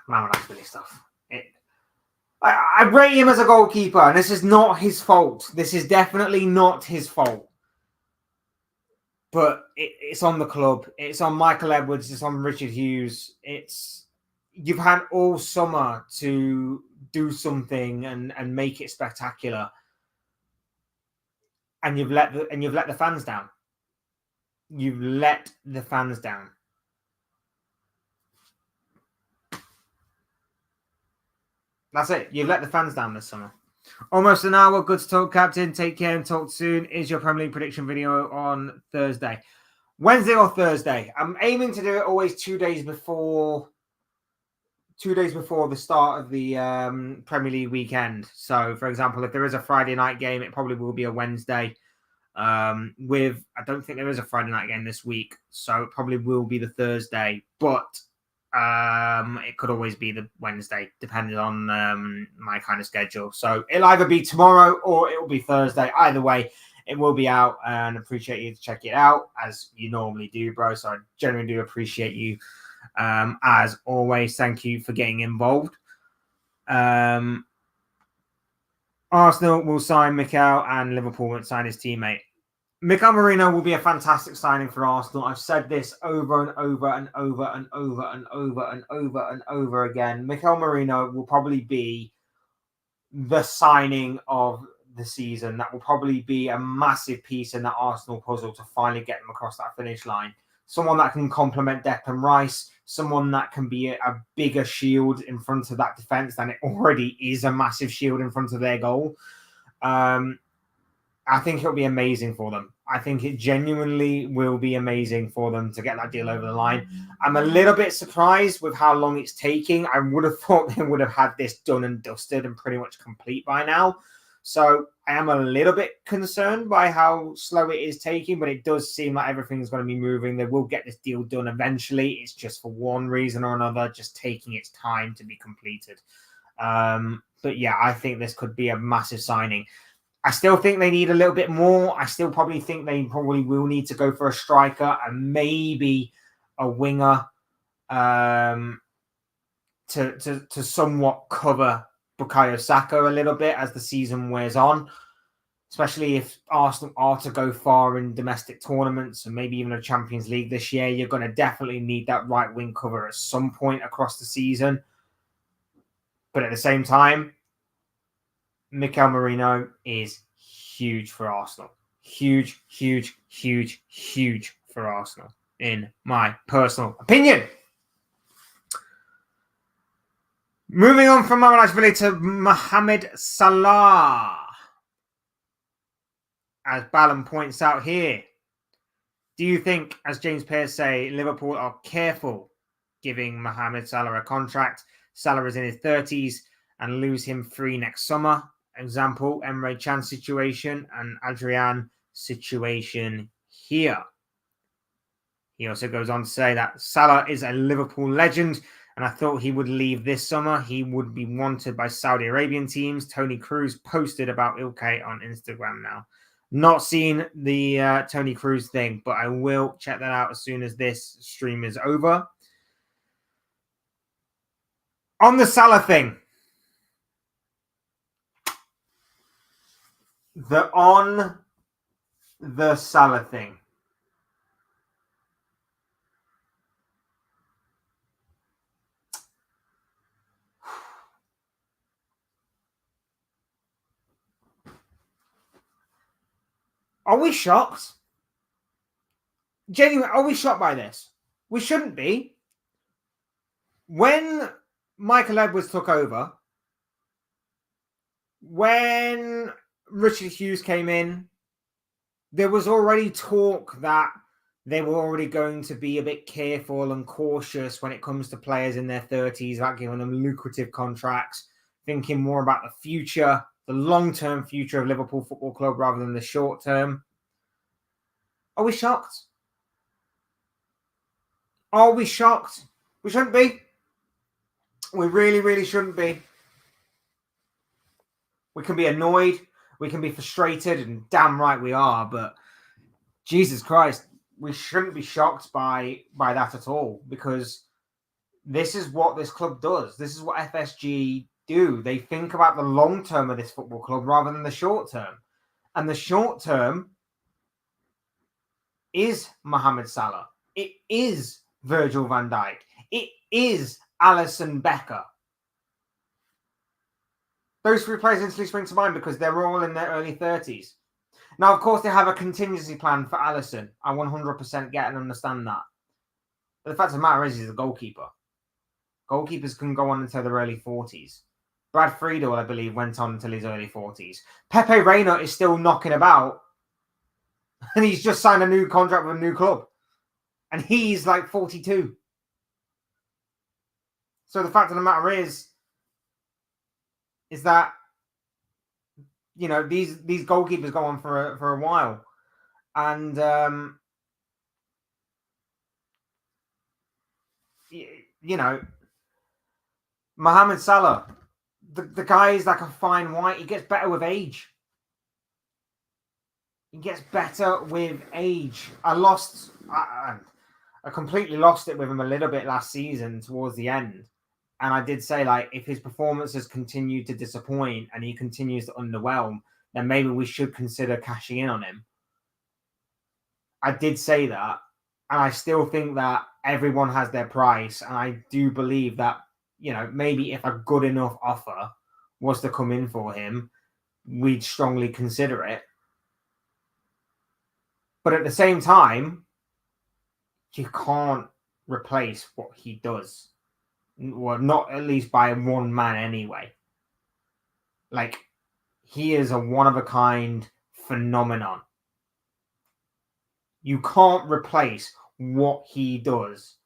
Mamardashvili stuff. I rate him as a goalkeeper, and this is not his fault. This is definitely not his fault. But it's on the club. It's on Michael Edwards. It's on Richard Hughes. You've had all summer to do something and make it spectacular, and you've let the fans down. You've let the fans down. That's it. You've let the fans down this summer. Almost an hour. Good to talk, Captain. Take care and talk soon. Is your Premier League prediction video on Thursday? Wednesday or Thursday? I'm aiming to do it always 2 days before the start of the Premier League weekend. So, for example, if there is a Friday night game, it probably will be a Wednesday. I don't think there is a Friday night game this week, so it probably will be the Thursday. But it could always be the Wednesday, depending on my kind of schedule. So it'll either be tomorrow or it will be Thursday. Either way, it will be out, and appreciate you to check it out as you normally do, bro. So I genuinely do appreciate you. As always, thank you for getting involved. Arsenal will sign Mikel and Liverpool won't sign his teammate. Mikel Merino will be a fantastic signing for Arsenal. I've said this over and over and over and over and over and over and over again. Mikel Merino will probably be the signing of the season. That will probably be a massive piece in that Arsenal puzzle to finally get them across that finish line. Someone that can complement Declan Rice, someone that can be a bigger shield in front of that defense than it already is a massive shield in front of their goal. I think it'll be amazing for them. I think it genuinely will be amazing for them to get that deal over the line. I'm a little bit surprised with how long it's taking. I would have thought they would have had this done and dusted and pretty much complete by now. So I am a little bit concerned by how slow it is taking, but it does seem like everything's going to be moving. They will get this deal done eventually. It's just for one reason or another, just taking its time to be completed. But yeah, I think this could be a massive signing. I still think they need a little bit more. I still probably think they probably will need to go for a striker and maybe a winger to somewhat cover Bukayo Saka a little bit as the season wears on. especially if Arsenal are to go far in domestic tournaments and maybe even a Champions League this year. You're going to definitely need that right wing cover at some point across the season. But at the same time, Mikel Merino is huge for Arsenal. Huge, huge, huge, huge for Arsenal, in my personal opinion. Moving on from Mamardashvili to Mohamed Salah. As Ballon points out here, do you think, as James Pearce say, Liverpool are careful giving Mohamed Salah a contract? Salah is in his 30s and lose him free next summer. Example, Emre Can situation and Adrian situation here. He also goes on to say that Salah is a Liverpool legend, and I thought he would leave this summer. He would be wanted by Saudi Arabian teams. Tony Cruz posted about Ilkay on Instagram now. Not seen the Tony Cruz thing, but I will check that out as soon as this stream is over. On the Salah thing. On the Salah thing. Are we shocked? Genuinely, are we shocked by this? We shouldn't be. When Michael Edwards took over, when Richard Hughes came in, there was already talk that they were already going to be a bit careful and cautious when it comes to players in their 30s, about giving them lucrative contracts, thinking more about the future, the long-term future of Liverpool Football Club rather than the short-term. Are we shocked? Are we shocked? We shouldn't be. We really, really shouldn't be. We can be annoyed. We can be frustrated, and damn right we are. But Jesus Christ, we shouldn't be shocked by that at all, because this is what this club does. This is what FSG do. They think about the long term of this football club rather than the short term. And the short term is Mohamed Salah. It is Virgil van Dijk. It is Alisson Becker. Those three players instantly spring to mind because they're all in their early 30s. Now, of course, they have a contingency plan for Alisson. I 100% get and understand that. But the fact of the matter is he's a goalkeeper. Goalkeepers can go on until their early 40s. Brad Friedel, I believe, went on until his early 40s. Pepe Reina is still knocking about. And he's just signed a new contract with a new club. And he's like 42. So the fact of the matter is that, you know, these goalkeepers go on for a while. And, you know, Mohamed Salah, the guy is like a fine wine. He gets better with age. He gets better with age. I completely lost it with him a little bit last season towards the end. And I did say, like, if his performances continue to disappoint and he continues to underwhelm, then maybe we should consider cashing in on him. I did say that. And I still think that everyone has their price. And I do believe that, you know, maybe if a good enough offer was to come in for him, we'd strongly consider it. But at the same time, you can't replace what he does. Well, not at least by one man anyway. Like, he is a one-of-a-kind phenomenon. You can't replace what he does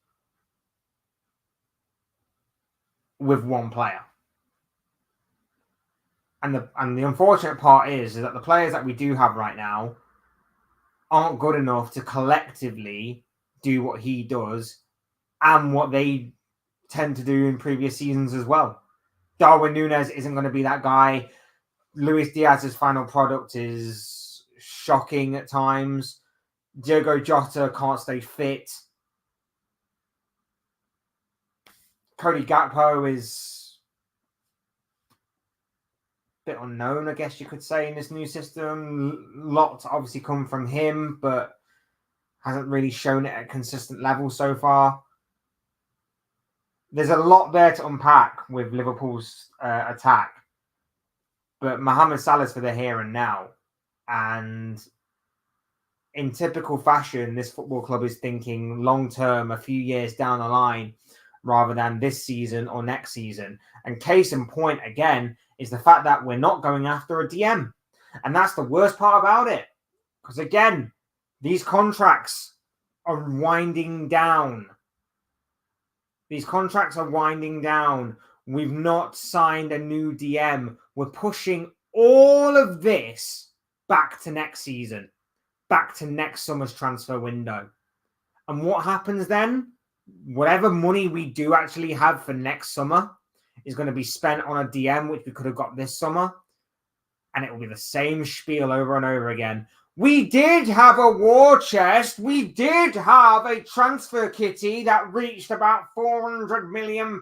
with one player. And the unfortunate part is that the players that we do have right now aren't good enough to collectively do what he does and what they tend to do in previous seasons as well. Darwin Núñez isn't going to be that guy. Luis Diaz's final product is shocking at times. Diogo Jota can't stay fit. Cody Gakpo is bit unknown, I guess you could say, in this new system. Lots obviously come from him, but hasn't really shown it at a consistent level so far. There's a lot there to unpack with Liverpool's attack, but Mohamed Salah's for the here and now. And in typical fashion, this football club is thinking long-term, a few years down the line, rather than this season or next season. And case in point, again, is the fact that we're not going after a DM. And that's the worst part about it. Because again, these contracts are winding down. These contracts are winding down. We've not signed a new DM. We're pushing all of this back to next season, back to next summer's transfer window. And what happens then? Whatever money we do actually have for next summer is going to be spent on a DM, which we could have got this summer. And it will be the same spiel over and over again. We did have a war chest. We did have a transfer kitty that reached about £400 million.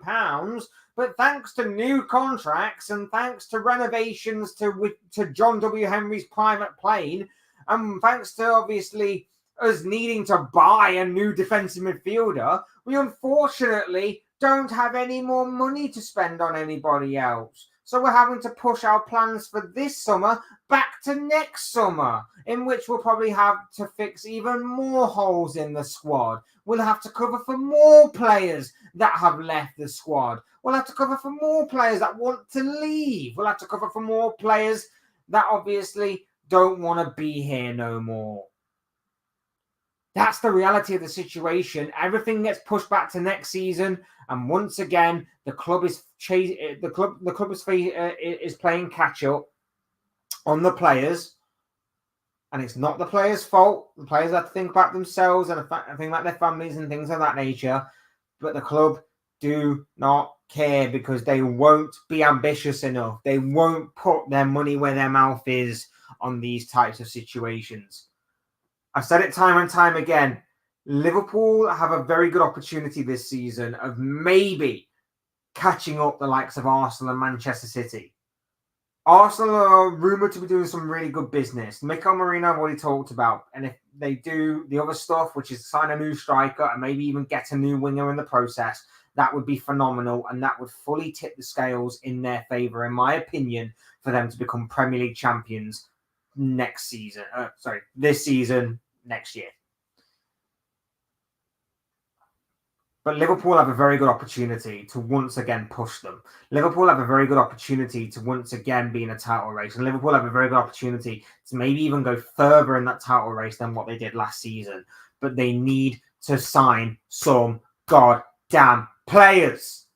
But thanks to new contracts and thanks to renovations to John W. Henry's private plane, and thanks to obviously us needing to buy a new defensive midfielder, we unfortunately don't have any more money to spend on anybody else. So we're having to push our plans for this summer back to next summer, in which we'll probably have to fix even more holes in the squad. We'll have to cover for more players that have left the squad. We'll have to cover for more players that want to leave. We'll have to cover for more players that obviously don't want to be here no more. That's the reality of the situation. Everything gets pushed back to next season, and once again, the club is playing catch up on the players, and it's not the players' fault. The players have to think about themselves and think about their families and things of that nature. But the club do not care because they won't be ambitious enough. They won't put their money where their mouth is on these types of situations. I've said it time and time again. Liverpool have a very good opportunity this season of maybe catching up the likes of Arsenal and Manchester City. Arsenal are rumoured to be doing some really good business. Mikel Merino I've already talked about. And if they do the other stuff, which is sign a new striker and maybe even get a new winger in the process, that would be phenomenal. And that would fully tip the scales in their favour, in my opinion, for them to become Premier League champions next season. This season, next year. But Liverpool have a very good opportunity to once again push them. Liverpool have a very good opportunity to once again be in a title race. And Liverpool have a very good opportunity to maybe even go further in that title race than what they did last season. But they need to sign some goddamn players.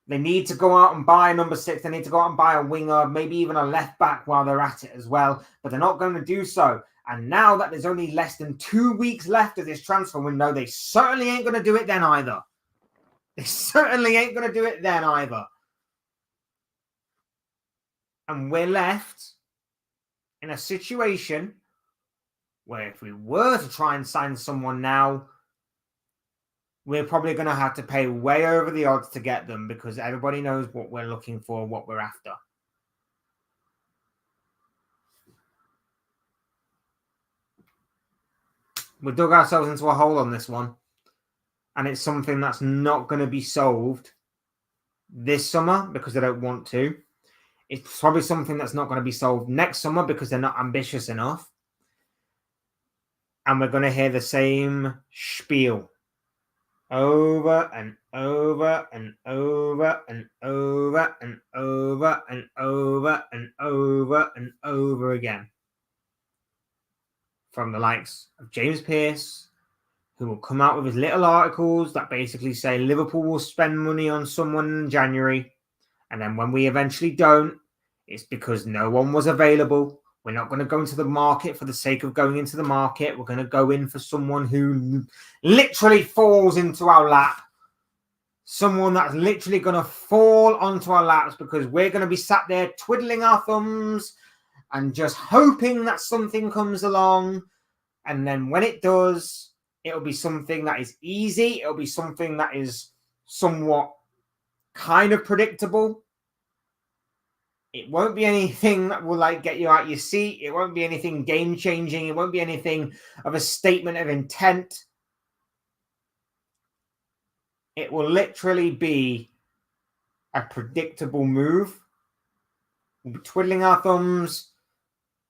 They need to go out and buy a number 6. They need to go out and buy a winger, maybe even a left back while they're at it as well. But they're not going to do so. And now that there's only less than 2 weeks left of this transfer window, they certainly ain't going to do it then either. They certainly ain't going to do it then either. And we're left in a situation where if we were to try and sign someone now, we're probably going to have to pay way over the odds to get them because everybody knows what we're looking for, what we're after. We dug ourselves into a hole on this one. And it's something that's not going to be solved this summer because they don't want to. It's probably something that's not going to be solved next summer because they're not ambitious enough. And we're going to hear the same spiel over and over and over and over and over and over and over and over again. From the likes of James Pearce, who will come out with his little articles that basically say Liverpool will spend money on someone in January. And then when we eventually don't, it's because no one was available. We're not going to go into the market for the sake of going into the market. We're going to go in for someone who literally falls into our lap. Someone that's literally going to fall onto our laps because we're going to be sat there twiddling our thumbs and just hoping that something comes along. And then when it does, it'll be something that is easy. It'll be something that is somewhat kind of predictable. It won't be anything that will like get you out your seat. It won't be anything game changing. It won't be anything of a statement of intent. It will literally be a predictable move. We'll be twiddling our thumbs.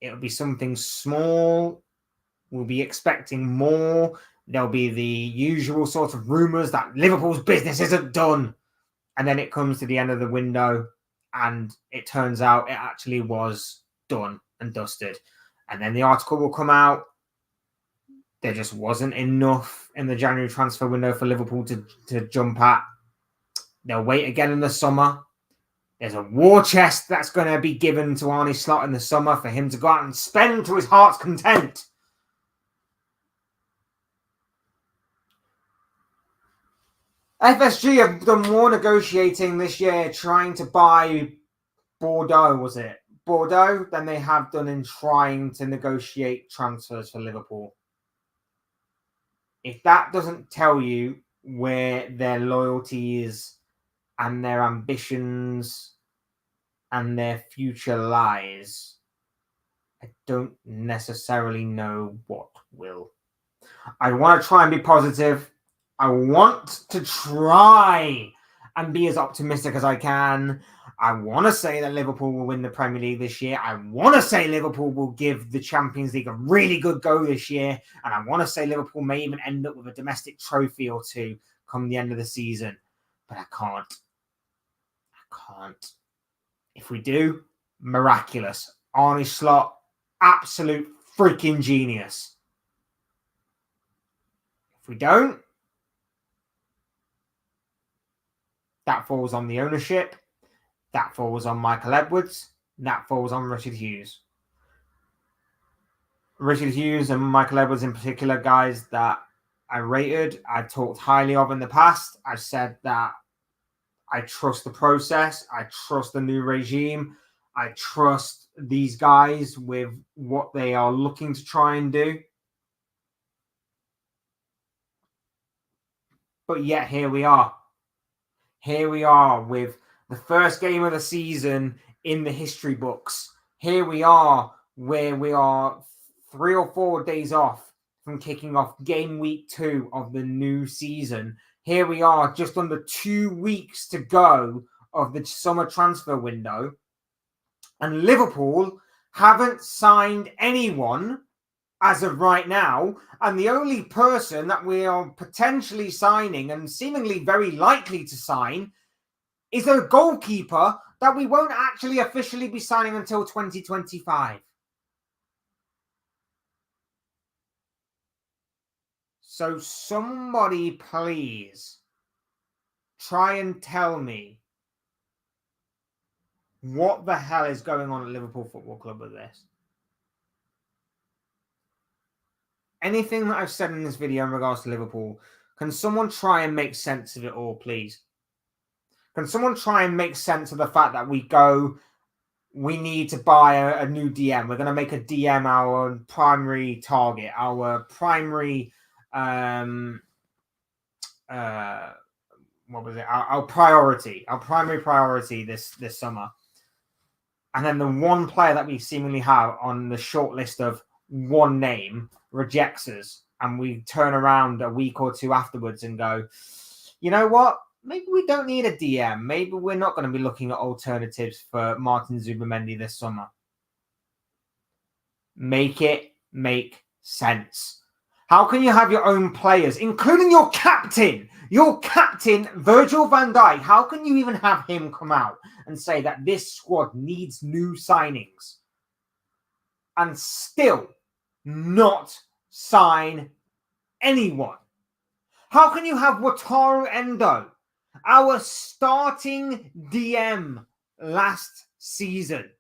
It'll be something small. We'll be expecting more. There'll be the usual sort of rumours that Liverpool's business isn't done. And then it comes to the end of the window and it turns out it actually was done and dusted. And then the article will come out. There just wasn't enough in the January transfer window for Liverpool to jump at. They'll wait again in the summer. There's a war chest that's going to be given to Arne Slot in the summer for him to go out and spend to his heart's content. FSG have done more negotiating this year trying to buy Bordeaux, was it? Bordeaux, than they have done in trying to negotiate transfers for Liverpool. If that doesn't tell you where their loyalty is and their ambitions and their future lies, I don't necessarily know what will. I want to try and be positive. I want to try and be as optimistic as I can. I want to say that Liverpool will win the Premier League this year. I want to say Liverpool will give the Champions League a really good go this year. And I want to say Liverpool may even end up with a domestic trophy or two come the end of the season. But I can't. I can't. If we do, miraculous. Arne Slot, absolute freaking genius. If we don't, that falls on the ownership. That falls on Michael Edwards. That falls on Richard Hughes. Richard Hughes and Michael Edwards in particular, guys that I rated, I've talked highly of in the past. I've said that I trust the process. I trust the new regime. I trust these guys with what they are looking to try and do. But yet here we are. Here we are with the first game of the season in the history books. Here we are where we are 3 or 4 days off from kicking off game week 2 of the new season. Here we are just under 2 weeks to go of the summer transfer window. And Liverpool haven't signed anyone as of right now. And the only person that we are potentially signing and seemingly very likely to sign is a goalkeeper that we won't actually officially be signing until 2025. So somebody please try and tell me what the hell is going on at Liverpool Football Club with this. Anything that I've said in this video in regards to Liverpool, can someone try and make sense of it all, please? Can someone try and make sense of the fact that we need to buy a new DM. We're going to make a DM our primary target, our primary, what was it? Our priority, our primary priority this summer. And then the one player that we seemingly have on the short list of one name rejects us. And we turn around a week or two afterwards and go, you know what? Maybe we don't need a DM. Maybe we're not going to be looking at alternatives for Martin Zubimendi this summer. Make it make sense. How can you have your own players, including your captain, Virgil van Dijk? How can you even have him come out and say that this squad needs new signings and still not sign anyone? How can you have Wataru Endo, our starting DM last season,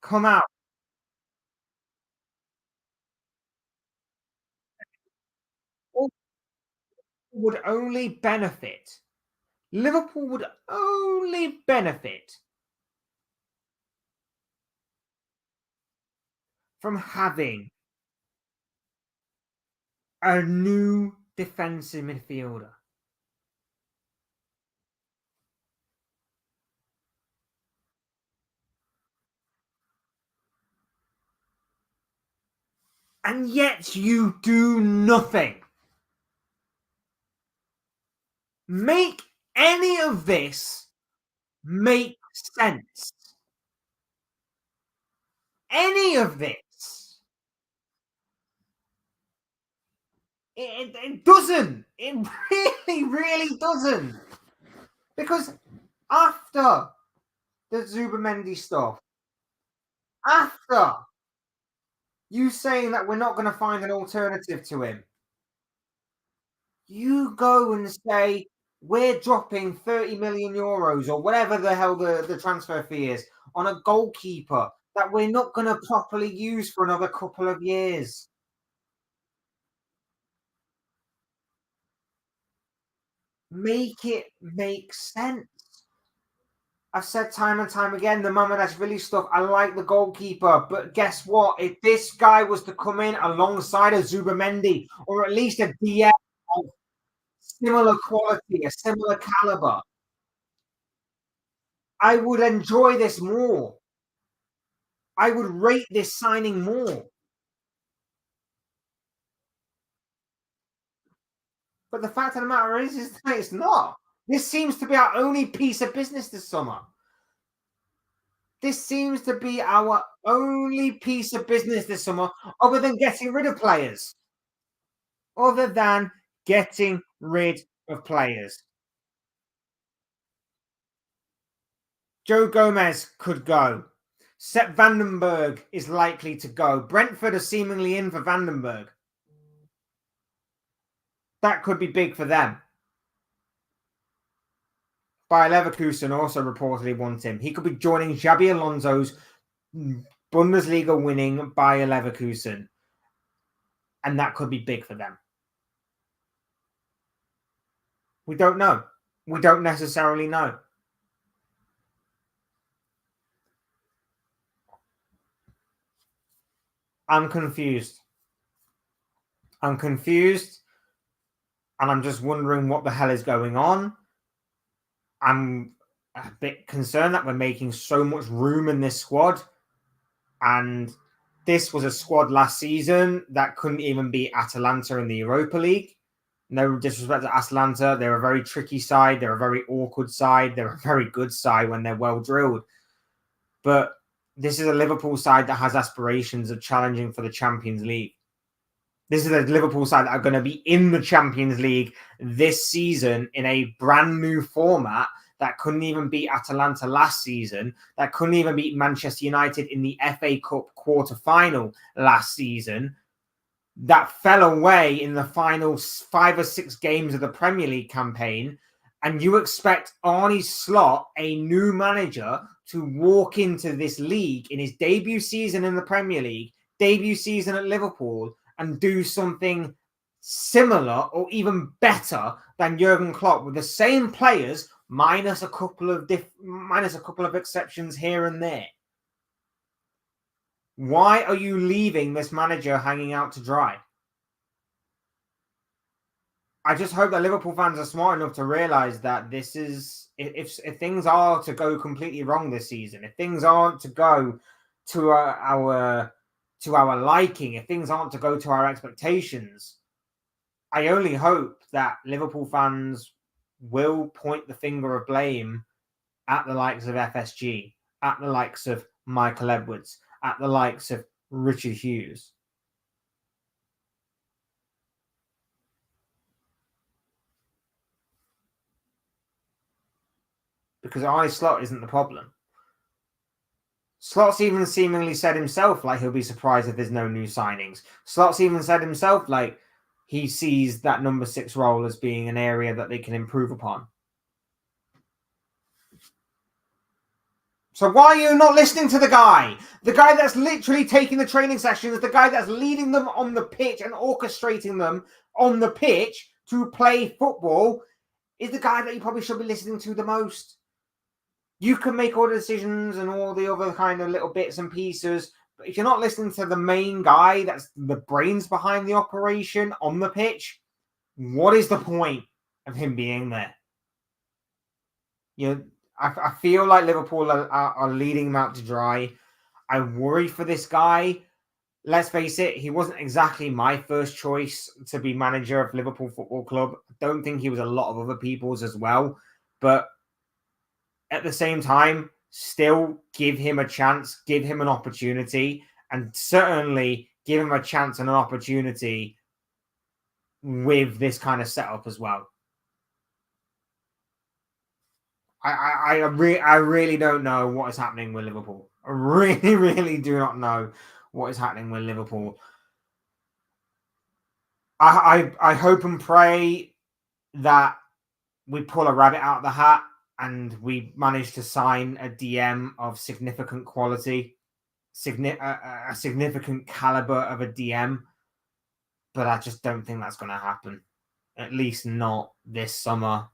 come out? Would only benefit. Liverpool would only benefit from having a new defensive midfielder. And yet you do nothing. Make any of this make sense. Any of this. It doesn't. It really doesn't. Because after the Zubamendi stuff, after you saying that we're not going to find an alternative to him, you go and say we're dropping 30 million euros or whatever the hell the transfer fee is on a goalkeeper that we're not going to properly use for another couple of years. Make it make sense. I've said time and time again, the Mamardashvili stuff, I like the goalkeeper, but guess what? If this guy was to come in alongside a Zubamendi or at least a DM of similar quality, a similar caliber, I would enjoy this more. I would rate this signing more. But the fact of the matter is that it's not. This seems to be our only piece of business this summer. This seems to be our only piece of business this summer, other than getting rid of players. Other than getting rid of players. Joe Gomez could go. Sepp Vandenberg is likely to go. Brentford are seemingly in for Vandenberg. That could be big for them. Bayer Leverkusen also reportedly want him. He could be joining Xabi Alonso's Bundesliga winning Bayer Leverkusen. And that could be big for them. We don't know. We don't necessarily know. I'm confused. I'm confused. And I'm just wondering what the hell is going on. I'm a bit concerned that we're making so much room in this squad. And this was a squad last season that couldn't even beat Atalanta in the Europa League. No disrespect to Atalanta. They're a very tricky side. They're a very awkward side. They're a very good side when they're well drilled. But this is a Liverpool side that has aspirations of challenging for the Champions League. This is a Liverpool side that are going to be in the Champions League this season in a brand new format that couldn't even beat Atalanta last season, that couldn't even beat Manchester United in the FA Cup quarter-final last season, that fell away in the final 5 or 6 games of the Premier League campaign, and you expect Arne Slot, a new manager, to walk into this league in his debut season in the Premier League, debut season at Liverpool, and do something similar or even better than Jurgen Klopp with the same players minus a couple of exceptions here and there. Why are you leaving this manager hanging out to dry? I just hope that Liverpool fans are smart enough to realize that this is if things are to go completely wrong this season, if things aren't to go to our liking, if things aren't to go to our expectations, I only hope that Liverpool fans will point the finger of blame at the likes of FSG, at the likes of Michael Edwards, at the likes of Richard Hughes. Because Arne Slot isn't the problem. Slot's even seemingly said himself like he'll be surprised if there's no new signings. Slot's even said himself like he sees that number 6 role as being an area that they can improve upon. So why are you not listening to the guy? The guy that's literally taking the training sessions, the guy that's leading them on the pitch and orchestrating them on the pitch to play football is the guy that you probably should be listening to the most. You can make all the decisions and all the other kind of little bits and pieces, but if you're not listening to the main guy that's the brains behind the operation on the pitch, what is the point of him being there? I feel like Liverpool are leading him out to dry. I worry for this guy let's face it, he wasn't exactly my first choice to be manager of Liverpool Football Club. I don't think he was a lot of other people's as well. But at the same time, still give him a chance, give him an opportunity, and certainly give him a chance and an opportunity with this kind of setup as well. I really don't know what is happening with Liverpool. I really, really do not know what is happening with Liverpool. I hope and pray that we pull a rabbit out of the hat and we manage to sign a DM of significant quality, a significant caliber of a DM. But I just don't think that's going to happen. At least not this summer.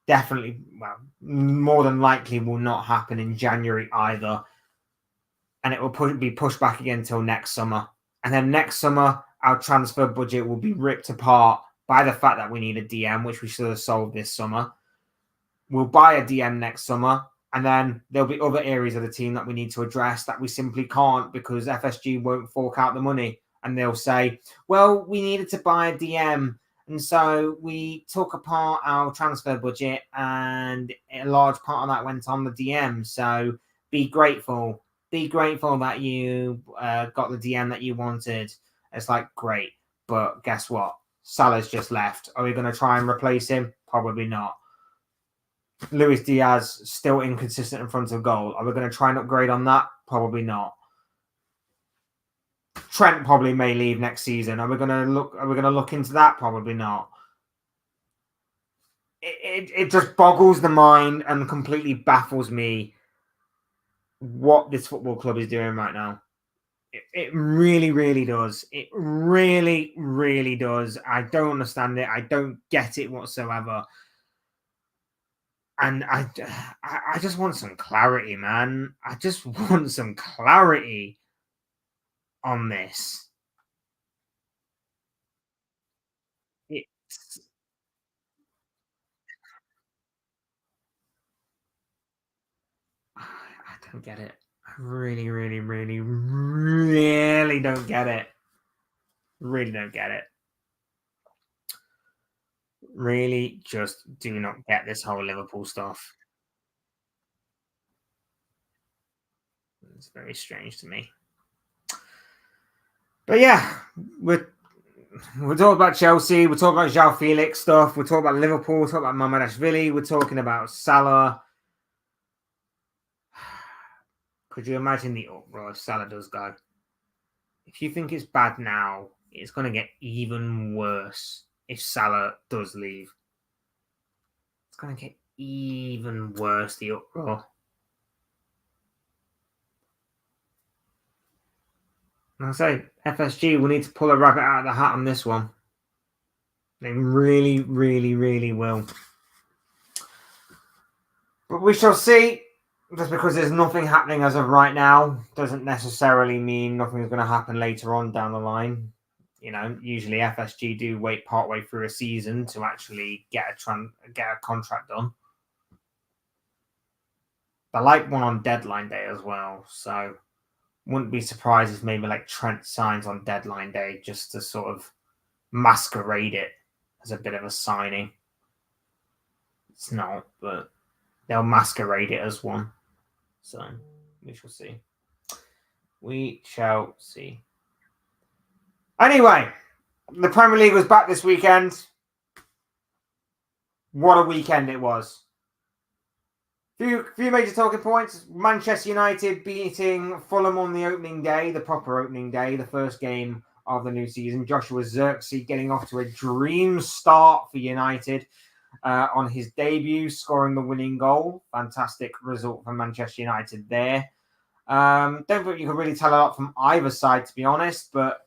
Definitely, well, more than likely will not happen in January either. And it will be pushed back again until next summer. And then next summer, our transfer budget will be ripped apart by the fact that we need a DM, which we should have solved this summer. We'll buy a DM next summer. And then there'll be other areas of the team that we need to address that we simply can't because FSG won't fork out the money. And they'll say, well, we needed to buy a DM. And so we took apart our transfer budget and a large part of that went on the DM. So be grateful. Be grateful that you got the DM that you wanted. It's like, great. But guess what? Salah's just left. Are we going to try and replace him? Probably not. Luis Diaz still inconsistent in front of goal. Are we going to try and upgrade on that? Probably not. Trent probably may leave next season. Are we going to look into that? Probably not. It just boggles the mind and completely baffles me what this football club is doing right now. It really, really does. It really, really does. I don't understand it. I don't get it whatsoever. And I just want some clarity, man. I just want some clarity on this. It's I don't get it. I really, really, really, really don't get it. Really don't get it. Really just do not get this whole Liverpool stuff. It's very strange to me. But yeah, we're talking about Chelsea. We're talking about Joao Felix stuff. We're talking about Liverpool. We're talking about Mamardashvili. We're talking about Salah. Could you imagine the uproar if Salah does go? If you think it's bad now, it's going to get even worse if Salah does leave. It's going to get even worse, the uproar. And I say, FSG will need to pull a rabbit out of the hat on this one. They really, really, really will. But we shall see. Just because there's nothing happening as of right now doesn't necessarily mean nothing is going to happen later on down the line. You know, usually FSG do wait partway through a season to actually get a contract done. They like one on deadline day as well, so wouldn't be surprised if maybe like Trent signs on deadline day just to sort of masquerade it as a bit of a signing. It's not, but they'll masquerade it as one. So we shall see. We shall see. Anyway, the Premier League was back this weekend. What a weekend it was. Few major talking points. Manchester United beating Fulham on the opening day, the proper opening day, the first game of the new season. Joshua Zirkzee getting off to a dream start for United on his debut, scoring the winning goal. Fantastic result for Manchester United there. Don't think you can really tell a lot from either side, to be honest, but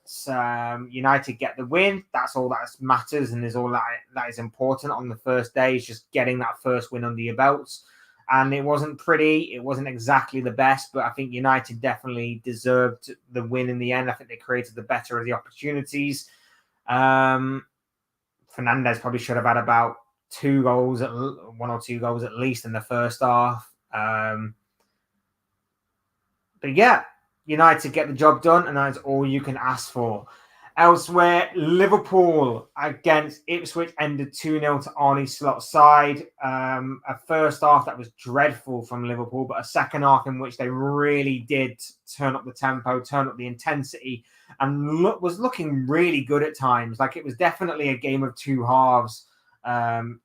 United get the win. That's all that matters and is all that is important on the first day, is just getting that first win under your belts. And it wasn't pretty. It wasn't exactly the best, but I think United definitely deserved the win in the end. I think they created the better of the opportunities. Fernandes probably should have had about 1 or 2 goals at least in the first half. But yeah, United get the job done, and that's all you can ask for. Elsewhere, Liverpool against Ipswich ended 2-0 to Arne Slot's side. A first half that was dreadful from Liverpool, but a second half in which they really did turn up the tempo, turn up the intensity, and was looking really good at times. Like it was definitely a game of two halves,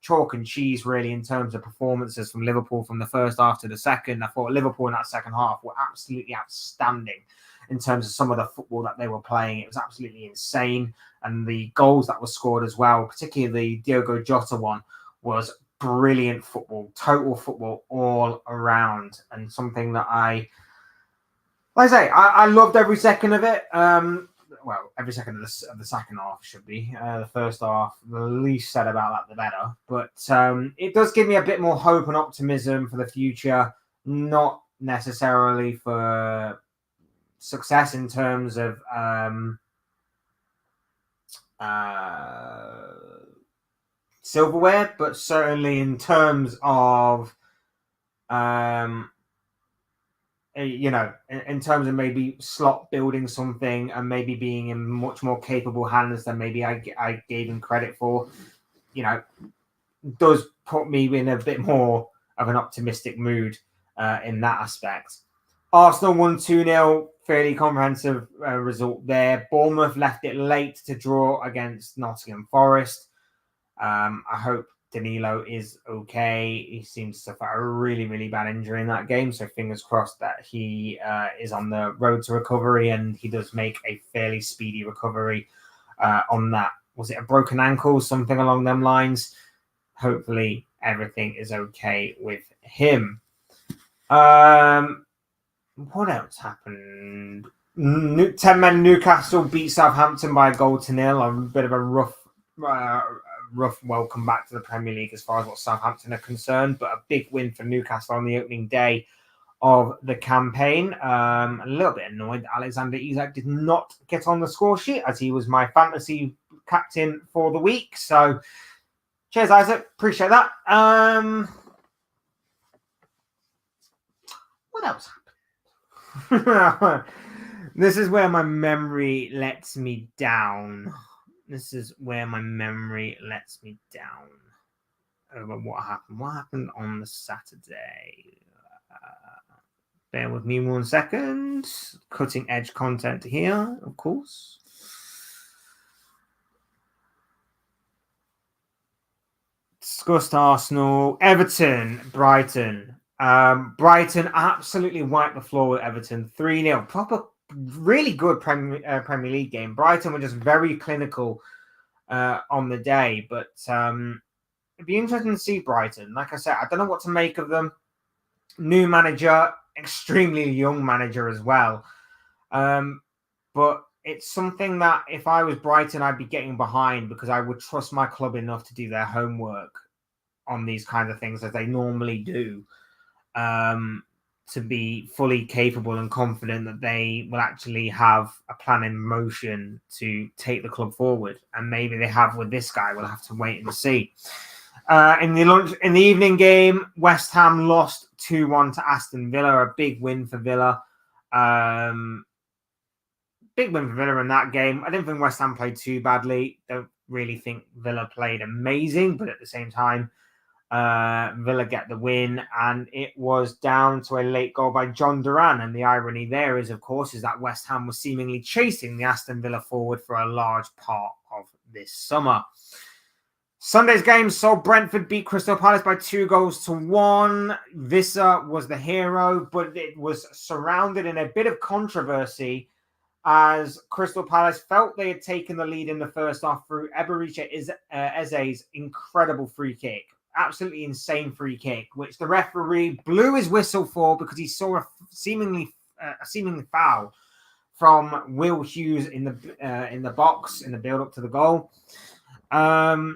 chalk and cheese, really, in terms of performances from Liverpool from the first half to the second. I thought Liverpool in that second half were absolutely outstanding in terms of some of the football that they were playing. It was absolutely insane. And the goals that were scored as well, particularly the Diogo Jota one, was brilliant football, total football all around. And something that I loved every second of it. Well, every second of the second half should be. The first half, the least said about that, the better. But it does give me a bit more hope and optimism for the future, not necessarily for success in terms of silverware, but certainly in terms of in terms of maybe Slot building something and maybe being in much more capable hands than maybe I gave him credit for, does put me in a bit more of an optimistic mood in that aspect. Arsenal won 2-0, fairly comprehensive result there. Bournemouth left it late to draw against Nottingham Forest. I hope Danilo is okay. He seems to suffer a really, really bad injury in that game, so fingers crossed that he is on the road to recovery and he does make a fairly speedy recovery on that. Was it a broken ankle, something along them lines? Hopefully everything is okay with him. What else happened? 10-men Newcastle beat Southampton by 1-0. A bit of a rough welcome back to the Premier League as far as what Southampton are concerned, but a big win for Newcastle on the opening day of the campaign. A little bit annoyed that Alexander Isak did not get on the score sheet as he was my fantasy captain for the week. So cheers, Isaac. Appreciate that. What else happened? This is where my memory lets me down. Over what happened. What happened on the Saturday? Bear with me 1 second. Cutting edge content here, of course. Discussed Arsenal, Everton, Brighton. Brighton absolutely wiped the floor with Everton, 3-0. Proper, really good Premier League game. Brighton were just very clinical on the day, but it'd be interesting to see Brighton. Like I said, I don't know what to make of them. New manager, extremely young manager as well. But it's something that if I was Brighton, I'd be getting behind because I would trust my club enough to do their homework on these kinds of things as they normally do. To be fully capable and confident that they will actually have a plan in motion to take the club forward. And maybe they have with this guy. We'll have to wait and see. In the evening game, West Ham lost 2-1 to Aston Villa. A big win for Villa. Big win for Villa in that game. I didn't think West Ham played too badly. Don't really think Villa played amazing, but at the same time, Villa get the win, and it was down to a late goal by John Duran. And the irony there is, of course, is that West Ham was seemingly chasing the Aston Villa forward for a large part of this summer. Sunday's game saw Brentford beat Crystal Palace by 2-1. Vissa was the hero, but it was surrounded in a bit of controversy as Crystal Palace felt they had taken the lead in the first half through Eberechi Eze's incredible free kick. Absolutely insane free kick, which the referee blew his whistle for because he saw a seemingly foul from Will Hughes in the box in the build up to the goal. I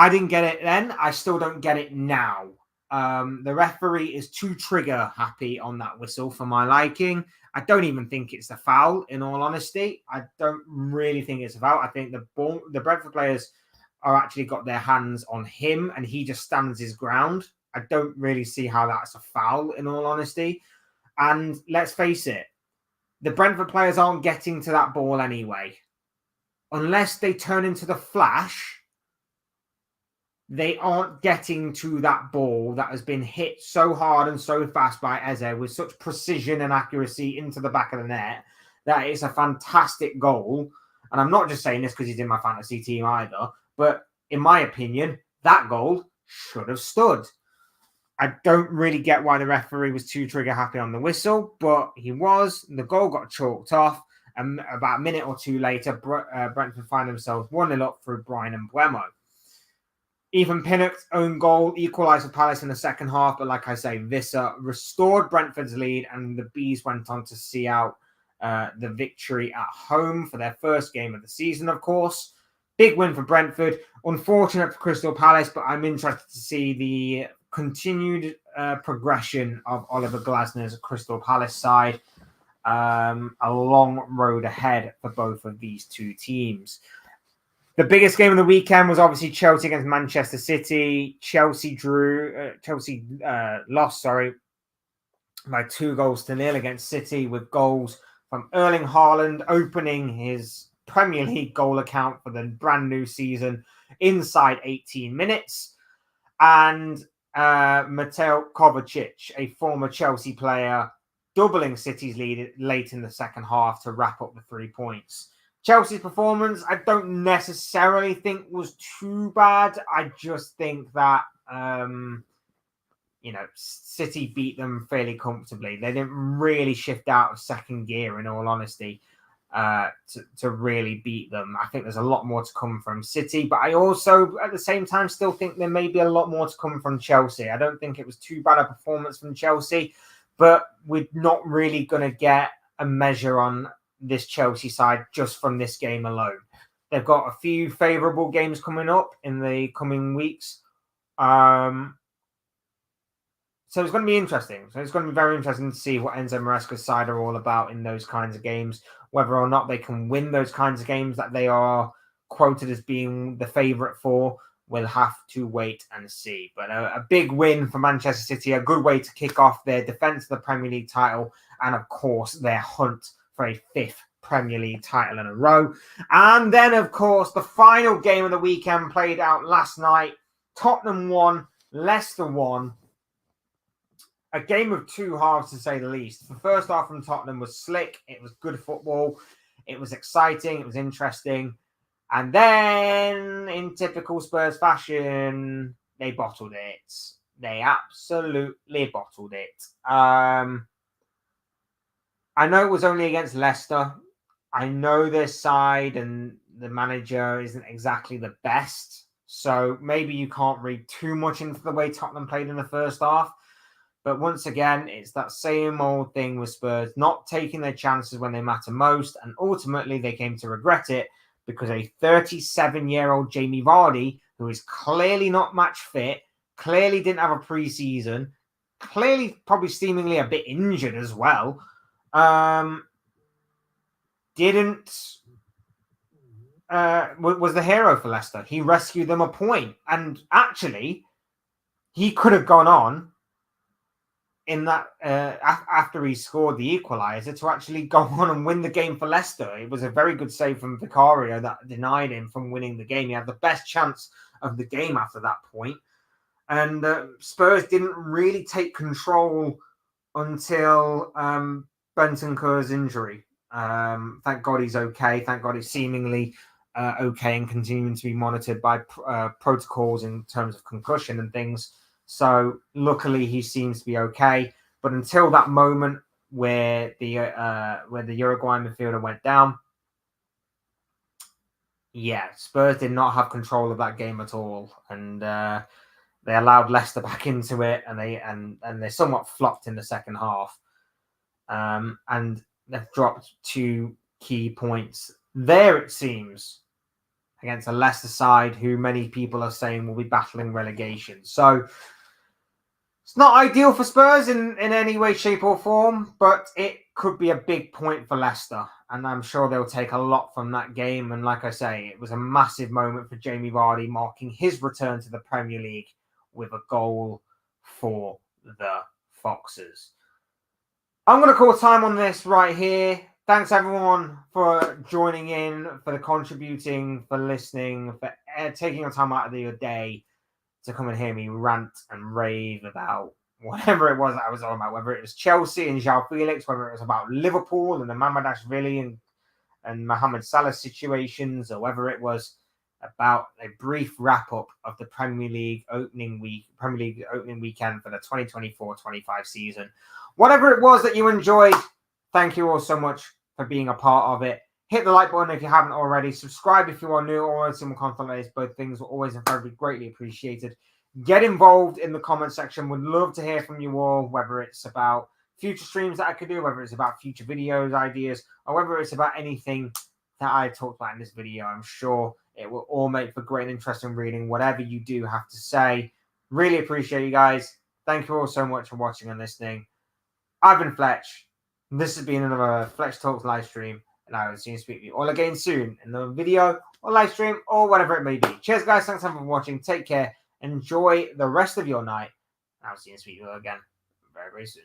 didn't get it then. I still don't get it now. The referee is too trigger happy on that whistle for my liking. I don't even think it's a foul, in all honesty. I don't really think it's a foul. I think the Brentford players are actually got their hands on him and he just stands his ground. I don't really see how that's a foul, in all honesty. And let's face it, the Brentford players aren't getting to that ball anyway. Unless they turn into the Flash, they aren't getting to that ball that has been hit so hard and so fast by Eze with such precision and accuracy into the back of the net that it's a fantastic goal. And I'm not just saying this because he's in my fantasy team either, but in my opinion, that goal should have stood. I don't really get why the referee was too trigger happy on the whistle, but he was. The goal got chalked off. And about a minute or two later, Brentford find themselves 1-0 up through Brian Mbeumo. Ethan Pinnock's own goal equalised for Palace in the second half, but like I say, Visser restored Brentford's lead, and the Bees went on to see out the victory at home for their first game of the season, of course. Big win for Brentford. Unfortunate for Crystal Palace, but I'm interested to see the continued progression of Oliver Glasner's Crystal Palace side. A long road ahead for both of these two teams. The biggest game of the weekend was obviously Chelsea against Manchester City. Chelsea lost by 2-0 against City, with goals from Erling Haaland opening his Premier League goal account for the brand new season inside 18 minutes. And Mateo Kovacic, a former Chelsea player, doubling City's lead late in the second half to wrap up the 3 points. Chelsea's performance, I don't necessarily think was too bad. I just think that, City beat them fairly comfortably. They didn't really shift out of second gear, in all honesty, to really beat them. I think there's a lot more to come from City, but I also, at the same time, still think there may be a lot more to come from Chelsea. I don't think it was too bad a performance from Chelsea, but we're not really going to get a measure on this Chelsea side just from this game alone. They've got a few favourable games coming up in the coming weeks. So it's going to be interesting. So it's going to be very interesting to see what Enzo Maresca's side are all about in those kinds of games, whether or not they can win those kinds of games that they are quoted as being the favourite for. We'll have to wait and see. But a big win for Manchester City, a good way to kick off their defence of the Premier League title, and of course their hunt for a 5th Premier League title in a row. And then, of course, the final game of the weekend played out last night. Tottenham won, Leicester won. A game of two halves, to say the least. The first half from Tottenham was slick. It was good football. It was exciting. It was interesting. And then, in typical Spurs fashion, they bottled it. They absolutely bottled it. I know it was only against Leicester. I know their side and the manager isn't exactly the best. So maybe you can't read too much into the way Tottenham played in the first half. But once again, it's that same old thing with Spurs, not taking their chances when they matter most. And ultimately, they came to regret it because a 37-year-old Jamie Vardy, who is clearly not match fit, clearly didn't have a pre-season, clearly probably seemingly a bit injured as well, was the hero for Leicester. He rescued them a point. And actually, he could have gone on in that after he scored the equaliser to actually go on and win the game for Leicester. It was a very good save from Vicario that denied him from winning the game. He had the best chance of the game after that point. And Spurs didn't really take control until Bentancur's injury. Thank God he's okay. Thank God he's seemingly okay and continuing to be monitored by protocols in terms of concussion and things. So luckily he seems to be okay. But until that moment where the Uruguayan midfielder went down, Spurs did not have control of that game at all, and they allowed Leicester back into it, and they somewhat flopped in the second half, and they've dropped 2 key points there, it seems, against a Leicester side who many people are saying will be battling relegation. So it's not ideal for Spurs in any way, shape or form, but it could be a big point for Leicester. And I'm sure they'll take a lot from that game. And like I say, it was a massive moment for Jamie Vardy, marking his return to the Premier League with a goal for the Foxes. I'm going to call time on this right here. Thanks everyone for joining in, for contributing, for listening, for taking your time out of your day to come and hear me rant and rave about whatever it was that I was on about, whether it was Chelsea and Joao Felix, whether it was about Liverpool and the Mamardashvili and Mohamed Salah situations, or whether it was about a brief wrap up of the Premier League opening weekend for the 2024-25 season. Whatever it was that you enjoyed, thank you all so much for being a part of it. Hit the like button if you haven't already. Subscribe if you are new or some content like this. Both things are always very greatly appreciated. Get involved in the comment section. Would love to hear from you all, whether it's about future streams that I could do, whether it's about future videos, ideas, or whether it's about anything that I talked about in this video. I'm sure it will all make for great and interesting reading, whatever you do have to say. Really appreciate you guys. Thank you all so much for watching and listening. I've been Fletch. This has been another Fletch Talks live stream, and I will see you speak to you all again soon in another video or live stream or whatever it may be. Cheers, guys. Thanks for watching. Take care. Enjoy the rest of your night. I'll see you and speak to you all again very, very soon.